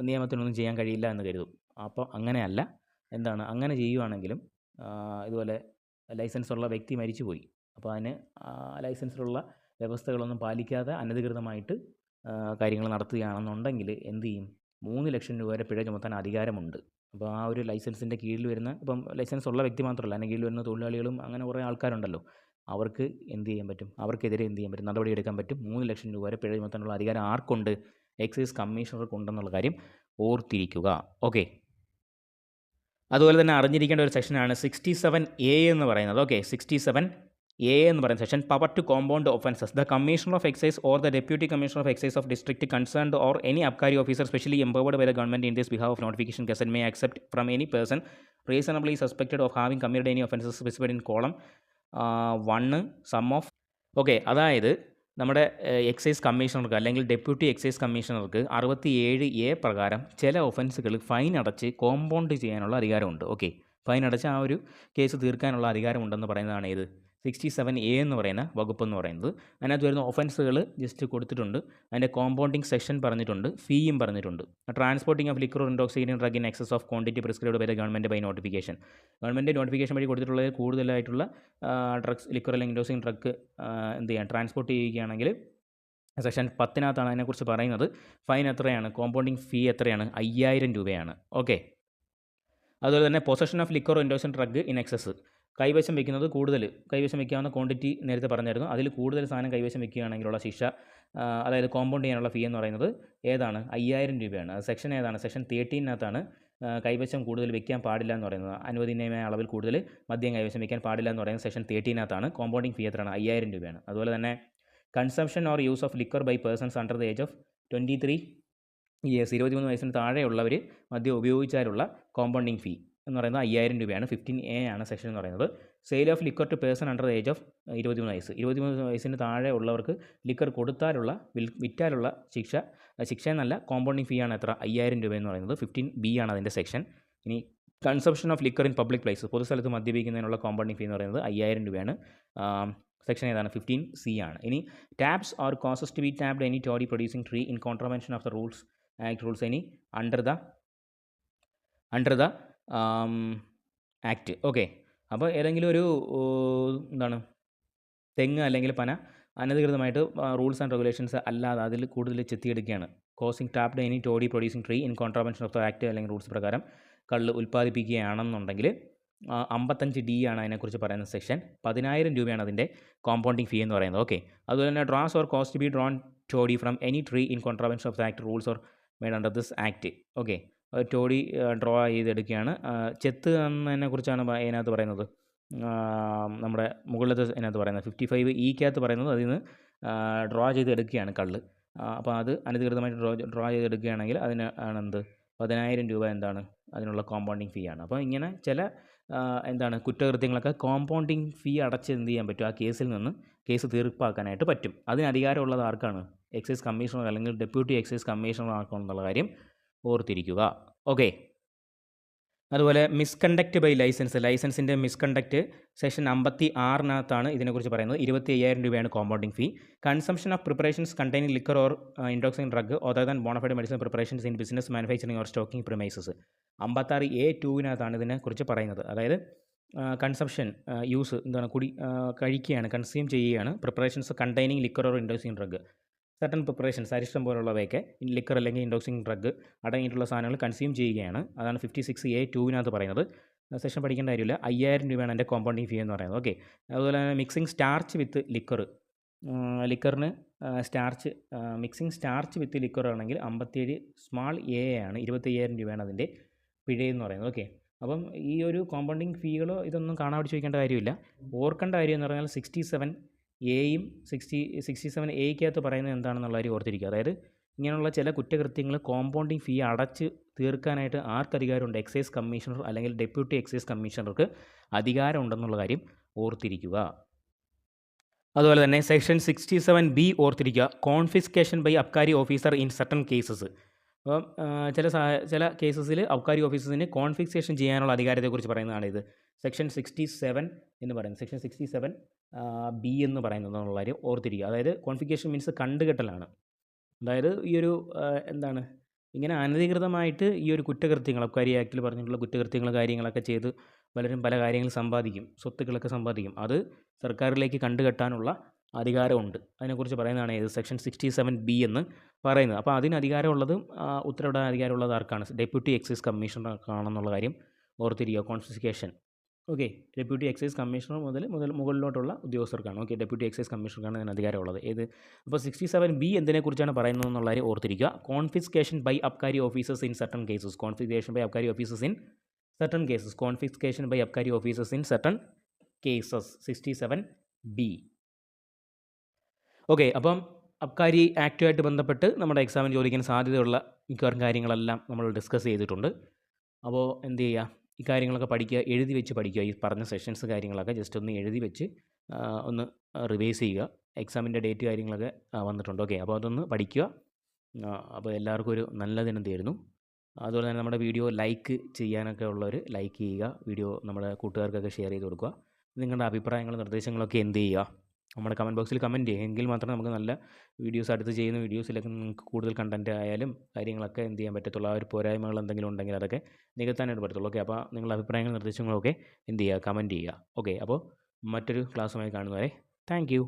നിയമത്തിനൊന്നും ചെയ്യാൻ കഴിയില്ല എന്ന് കരുതും. അപ്പോൾ അങ്ങനെയല്ല. അങ്ങനെ ചെയ്യുവാണെങ്കിലും ഇതുപോലെ ലൈസൻസ് ഉള്ള വ്യക്തി മരിച്ചുപോയി, അപ്പോൾ അതിന് ലൈസൻസിലുള്ള വ്യവസ്ഥകളൊന്നും പാലിക്കാതെ അനധികൃതമായിട്ട് കാര്യങ്ങൾ നടത്തുകയാണെന്നുണ്ടെങ്കിൽ എന്ത് ചെയ്യും? 3 ലക്ഷം രൂപ വരെ പിഴ ചുമത്താൻ അധികാരമുണ്ട്. അപ്പോൾ ആ ഒരു ലൈസൻസിൻ്റെ കീഴിൽ വരുന്ന, ഇപ്പം ലൈസൻസ് ഉള്ള വ്യക്തി മാത്രമല്ല, അതിന് കീഴിൽ വരുന്ന തൊഴിലാളികളും അങ്ങനെ കുറേ ആൾക്കാരുണ്ടല്ലോ, അവർക്ക് എന്ത് ചെയ്യാൻ പറ്റും? അവർക്കെതിരെ എന്ത് ചെയ്യാൻ പറ്റും? നടപടി എടുക്കാൻ പറ്റും. 3 ലക്ഷം രൂപ വരെ പിഴ ചുമത്താനുള്ള അധികാരം ആർക്കുണ്ട്? എക്സൈസ് കമ്മീഷണർക്ക് ഉണ്ടെന്നുള്ള കാര്യം ഓർത്തിരിക്കുക. ഓക്കെ, അതുപോലെ തന്നെ അറിഞ്ഞിരിക്കേണ്ട ഒരു സെക്ഷനാണ് 67(a) എന്ന് പറയുന്നത്. ഓക്കെ, 67(a) എന്ന് പറയുന്ന section power to compound offences. The commissioner of excise or the deputy commissioner of excise of district concerned or any Abkari officer specially empowered by the government in this behalf of notification gazette may accept from any person reasonably suspected of having committed any offences specified in column 1 sum of. Okay, അതായത് നമ്മുടെ excise കമ്മീഷണർക്ക് അല്ലെങ്കിൽ deputy excise കമ്മീഷണർക്ക് 67(a) പ്രകാരം ചില ഒഫൻസുകൾ fine അടച്ച് compound ചെയ്യാനുള്ള അധികാരമുണ്ട്. ഓക്കെ, ഫൈൻ അടച്ച് ആ ഒരു കേസ് തീർക്കാനുള്ള അധികാരമുണ്ടെന്ന് പറയുന്നതാണ് ഇത് 67(a) എന്ന് പറയുന്ന വകുപ്പ് എന്ന് പറയുന്നത്. അതിനകത്ത് വരുന്ന ഒഫൻസുകൾ ജസ്റ്റ് കൊടുത്തിട്ടുണ്ട്. അതിൻ്റെ കോമ്പൗണ്ടിങ് സെക്ഷൻ പറഞ്ഞിട്ടുണ്ട്, ഫീയും പറഞ്ഞിട്ടുണ്ട്. Transporting of liquor intoxicating drug in excess of quantity prescribed by the government by notification. Government notification വഴി കൊടുത്തിട്ടുള്ളത് കൂടുതലായിട്ടുള്ള ഡ്രഗ്സ്, ലിക്കർ അല്ലെങ്കിൽ ഇൻടോക്സിക്കേറ്റിംഗ് ഡ്രഗ് എന്ത് ചെയ്യാം? ട്രാൻസ്പോർട്ട് ചെയ്യുകയാണെങ്കിൽ സെക്ഷൻ 10 അതിനെക്കുറിച്ച് പറയുന്നത്. ഫൈൻ എത്രയാണ്? കോമ്പൗണ്ടിങ് ഫീ എത്രയാണ്? 5000 രൂപയാണ്. ഓക്കെ, അതുപോലെ തന്നെ possession of liquor intoxicating drug in excess. കൈവശം വയ്ക്കാവുന്ന ക്വാണ്ടിറ്റി നേരത്തെ പറഞ്ഞായിരുന്നു. അതിൽ കൂടുതൽ സാധനം കൈവശം വയ്ക്കുകയാണെങ്കിലുള്ള ശിക്ഷ, അതായത് കോമ്പൗണ്ട് ചെയ്യാനുള്ള ഫീ എന്ന് പറയുന്നത് ഏതാണ്? 5000 രൂപയാണ്. അത് സെക്ഷൻ ഏതാണ്? സെക്ഷൻ 13-നകത്താണ് കൈവശം കൂടുതൽ വയ്ക്കാൻ പാടില്ല എന്ന് പറയുന്നത്. അനുവദനീയമായ അളവിൽ കൂടുതൽ മദ്യം കൈവശം വയ്ക്കാൻ പാടില്ല എന്ന് പറയുന്നത് സെക്ഷൻ 13-നകത്താണ്. കോമ്പൗണ്ടിങ് ഫീ എത്രയാണ്? 5000 രൂപയാണ്. അതുപോലെ തന്നെ consumption or use of liquor by persons under the age of 23 years, 23 വയസ്സിന് താഴെയുള്ളവർ മദ്യം ഉപയോഗിച്ചാലുള്ള കോമ്പൗണ്ടിങ് ഫീ എന്ന് പറയുന്നത് 5000 രൂപയാണ്. 15A ആണ് സെക്ഷൻ എന്ന് പറയുന്നത്. Sale of liquor to person under the age of 23 വയസ്സ്, 23 വയസ്സിന് താഴെ ഉള്ളവർക്ക് ലിക്കർ കൊടുത്താലുള്ള വിറ്റാലുള്ള ശിക്ഷ എന്നല്ല, കോമ്പൗണ്ടിങ് ഫീ ആണ് എത്ര? 5000 രൂപ എന്ന് പറയുന്നത്. 15B ആണ് അതിൻ്റെ സെക്ഷൻ. ഇനി consumption of liquor in public place, പൊതുസ്ഥലത്ത് മദ്യപിക്കുന്നതിനുള്ള കോമ്പൗണ്ടിങ് ഫീ എന്ന് പറയുന്നത് 5000 രൂപയാണ്. സെക്ഷൻ ഏതാണ്? 15C ആണ്. ഇനി taps or causes to be tapped any toddy producing tree in contravention of the rules act rules any under the act. Okay, അപ്പോൾ ഏതെങ്കിലും ഒരു തെങ്ങ് അല്ലെങ്കിൽ പന അനധികൃതമായിട്ട് റൂൾസ് ആൻഡ് റെഗുലേഷൻസ് അല്ലാതെ അതിൽ കൂടുതൽ ചെത്തിയെടുക്കുകയാണ്. Causing tapped any toddy producing tree in contravention of the act അല്ലെങ്കിൽ റൂൾസ് പ്രകാരം കള്ള് ഉൽപ്പാദിപ്പിക്കുകയാണെന്നുണ്ടെങ്കിൽ 55D ആണ് അതിനെക്കുറിച്ച് പറയുന്ന സെക്ഷൻ. 10000 രൂപയാണ് അതിൻ്റെ കോമ്പൗണ്ടിങ് ഫീ എന്ന് പറയുന്നത്. ഓക്കെ, അതുപോലെ തന്നെ drawers or cost B drone toddy from any tree in contravention of the act rules or made under this act. Okay, toddy draw ചെയ്തെടുക്കുകയാണ്. ചെത്ത് എന്നതിനെക്കുറിച്ചാണ് ഇതിനകത്ത് പറയുന്നത്. നമ്മുടെ മുകളിലത്തെ ഇതിനകത്ത് പറയുന്നത് 55E പറയുന്നത് അതിൽ നിന്ന് ഡ്രോ ചെയ്തെടുക്കുകയാണ് കള്ള്. അപ്പോൾ അത് അനധികൃതമായിട്ട് ഡ്രോ ചെയ്തെടുക്കുകയാണെങ്കിൽ അതിന് ആണെന്ത് 10000 രൂപ എന്താണ് അതിനുള്ള കോമ്പൗണ്ടിങ് ഫീ ആണ്. അപ്പോൾ ഇങ്ങനെ ചില കുറ്റകൃത്യങ്ങളൊക്കെ കോമ്പൗണ്ടിങ് ഫീ അടച്ച് എന്ത് ചെയ്യാൻ പറ്റും? ആ കേസിൽ നിന്ന് കേസ് തീർപ്പാക്കാനായിട്ട് പറ്റും. അതിന് അധികാരമുള്ളത് ആർക്കാണ്? എക്സൈസ് കമ്മീഷണർ അല്ലെങ്കിൽ ഡെപ്യൂട്ടി എക്സൈസ് കമ്മീഷണർ ആർക്കാണെന്നുള്ള കാര്യം ഓർത്തിരിക്കുക. ഓക്കെ, അതുപോലെ മിസ്കണ്ടക്റ്റ് ബൈ ലൈസൻസിൻ്റെ മിസ്കണ്ടക്റ്റ് സെക്ഷൻ 56-നകത്താണ് ഇതിനെക്കുറിച്ച് പറയുന്നത്. 25000 രൂപയാണ് compounding fee. Consumption of preparations containing liquor or intoxicant drug other than bona fide medicine preparations in business manufacturing or stocking premises, 56A(2)-നകത്താണ് ഇതിനെക്കുറിച്ച് പറയുന്നത്. അതായത് കൺസംഷൻ യൂസ് കഴിക്കുകയാണ്, കൺസ്യൂം ചെയ്യുകയാണ്. Preparations containing liquor or intoxicant drug, certain preparations അരിഷ്ടം പോലുള്ളവയൊക്കെ liquor അല്ലെങ്കിൽ intoxicant drug അടങ്ങിയിട്ടുള്ള സാധനങ്ങൾ കൺസ്യൂം ചെയ്യുകയാണ്. അതാണ് 56A(2)-നകത്ത് പറയുന്നത്. സെക്ഷൻ പഠിക്കേണ്ട കാര്യമില്ല. 5000 രൂപയാണ് എൻ്റെ കോമ്പൗണ്ടിങ് ഫീ എന്ന് പറയുന്നത്. ഓക്കെ, അതുപോലെ തന്നെ മിക്സിംഗ് സ്റ്റാർച്ച് വിത്ത് ലിക്കറിന് മിക്സിംഗ് സ്റ്റാർച്ച് വിത്ത് ലിക്കർ ആണെങ്കിൽ 57A ആണ്. 25000 രൂപയാണ് അതിൻ്റെ പിഴയെന്ന് പറയുന്നത്. ഓക്കെ, അപ്പം ഈ ഒരു കോമ്പൗണ്ടിങ് ഫീകളോ ഇതൊന്നും കാണാപിടിച്ച് വയ്ക്കേണ്ട കാര്യമില്ല. ഓർക്കേണ്ട കാര്യം എന്ന് പറഞ്ഞാൽ 67Aയും 67A പറയുന്നത് എന്താണെന്നുള്ള കാര്യം ഓർത്തിരിക്കുക. അതായത് ഇങ്ങനെയുള്ള ചില കുറ്റകൃത്യങ്ങൾ കോമ്പൗണ്ടിങ് ഫീ അടച്ച് തീർക്കാനായിട്ട് ആർക്ക് അധികാരമുണ്ട്? എക്സൈസ് കമ്മീഷണർ അല്ലെങ്കിൽ ഡെപ്യൂട്ടി എക്സൈസ് കമ്മീഷണർക്ക് അധികാരമുണ്ടെന്നുള്ള കാര്യം ഓർത്തിരിക്കുക. അതുപോലെ തന്നെ സെക്ഷൻ 67B ഓർത്തിരിക്കുക. Confiscation by Abkari officer in certain cases. അപ്പം ചില കേസസിൽ അബ്കാരി ഓഫീസേഴ്സിന് കോൺഫിസ്കേഷൻ ചെയ്യാനുള്ള അധികാരത്തെക്കുറിച്ച് പറയുന്നതാണ് ഇത്. സെക്ഷൻ 67 എന്ന് പറയുന്നത്. സെക്ഷൻ 67B എന്ന് പറയുന്നത് എന്നുള്ള കാര്യം ഓർത്തിരിക്കുക. അതായത് കോൺഫിസ്കേഷൻ മീൻസ് കണ്ടുകെട്ടലാണ്. അതായത് ഈ ഒരു ഇങ്ങനെ അനധികൃതമായിട്ട് ഈ ഒരു കുറ്റകൃത്യങ്ങൾ, അബ്കാരി ആക്ടിൽ പറഞ്ഞിട്ടുള്ള കുറ്റകൃത്യങ്ങൾ കാര്യങ്ങളൊക്കെ ചെയ്ത് പലരും പല കാര്യങ്ങൾ സമ്പാദിക്കും, സ്വത്തുക്കളൊക്കെ സമ്പാദിക്കും. അത് സർക്കാരിലേക്ക് കണ്ടുകെട്ടാനുള്ള അധികാരമുണ്ട്. അതിനെക്കുറിച്ച് പറയുന്നതാണ് ഏത്? സെക്ഷൻ 67B എന്ന് പറയുന്നത്. അപ്പോൾ അതിന് അധികാരമുള്ളതും ഉത്തരവിടാൻ അധികാരമുള്ളത് ആർക്കാണ്? ഡെപ്യൂട്ടി എക്സൈസ് കമ്മീഷണർക്കാണെന്നുള്ള കാര്യം ഓർത്തിരിക്കുക. Confiscation okay, deputy excise commissioner മുതൽ മുകളിലോട്ടുള്ള ഉദ്യോഗസ്ഥർക്കാണ്. ഓക്കെ, ഡെപ്യൂട്ടി എക്സൈസ് കമ്മീഷണർക്കാണ് അതിന് അധികാരമുള്ളത്. ഏത്? അപ്പോൾ 67B എന്തിനെക്കുറിച്ചാണ് പറയുന്നത് എന്നുള്ള കാര്യം ഓർത്തിരിക്കുക. Confiscation by Abkari officers in certain cases. Confiscation by Abkari officers in certain cases. Confiscation by Abkari officers in certain cases 67B. Okay, അപ്പം അബ്കാരി ആക്റ്റുമായിട്ട് ബന്ധപ്പെട്ട് നമ്മുടെ എക്സാമിന് ചോദിക്കാൻ സാധ്യതയുള്ള മിക്കവാറും കാര്യങ്ങളെല്ലാം നമ്മൾ ഡിസ്കസ് ചെയ്തിട്ടുണ്ട്. അപ്പോൾ എന്ത് ചെയ്യുക? ഈ കാര്യങ്ങളൊക്കെ പഠിക്കുക, എഴുതി വെച്ച് പഠിക്കുക. ഈ പറഞ്ഞ സെഷൻസ് കാര്യങ്ങളൊക്കെ ജസ്റ്റ് ഒന്ന് എഴുതി വെച്ച് ഒന്ന് റിവൈസ് ചെയ്യുക. എക്സാമിൻ്റെ ഡേറ്റ് കാര്യങ്ങളൊക്കെ വന്നിട്ടുണ്ട്. ഓക്കെ, അപ്പോൾ അതൊന്ന് പഠിക്കുക. അപ്പോൾ എല്ലാവർക്കും ഒരു നല്ല ദിനം തരുന്നു. അതുപോലെ തന്നെ നമ്മുടെ വീഡിയോ ലൈക്ക് ചെയ്യാനൊക്കെ ഉള്ളവർ ലൈക്ക് ചെയ്യുക. വീഡിയോ നമ്മുടെ കൂട്ടുകാർക്കൊക്കെ ഷെയർ ചെയ്ത് കൊടുക്കുക. നിങ്ങളുടെ അഭിപ്രായങ്ങളും നിർദ്ദേശങ്ങളൊക്കെ എന്ത് ചെയ്യുക? നമ്മുടെ കമൻറ്റ് ബോക്സിൽ കമൻറ്റ് ചെയ്യുക. എങ്കിൽ മാത്രമേ നമുക്ക് നല്ല വീഡിയോസ് അടുത്ത് ചെയ്യുന്ന വീഡിയോസിലൊക്കെ നിങ്ങൾക്ക് കൂടുതൽ കണ്ടൻറ്റ് ആയാലും കാര്യങ്ങളൊക്കെ എന്ത് ചെയ്യാൻ പറ്റത്തുള്ളൂ. ആ ഒരു പോരായ്മകൾ എന്തെങ്കിലും ഉണ്ടെങ്കിൽ അതൊക്കെ നികത്താനായിട്ട് പറ്റത്തുള്ളൂ. ഓക്കെ, അപ്പോൾ നിങ്ങളുടെ അഭിപ്രായങ്ങളും നിർദ്ദേശങ്ങളൊക്കെ എന്ത് ചെയ്യുക? കമൻറ്റ് ചെയ്യുക. ഓക്കെ, അപ്പോൾ മറ്റൊരു ക്ലാസ്സുമായി കാണുന്നവരെ താങ്ക് യു.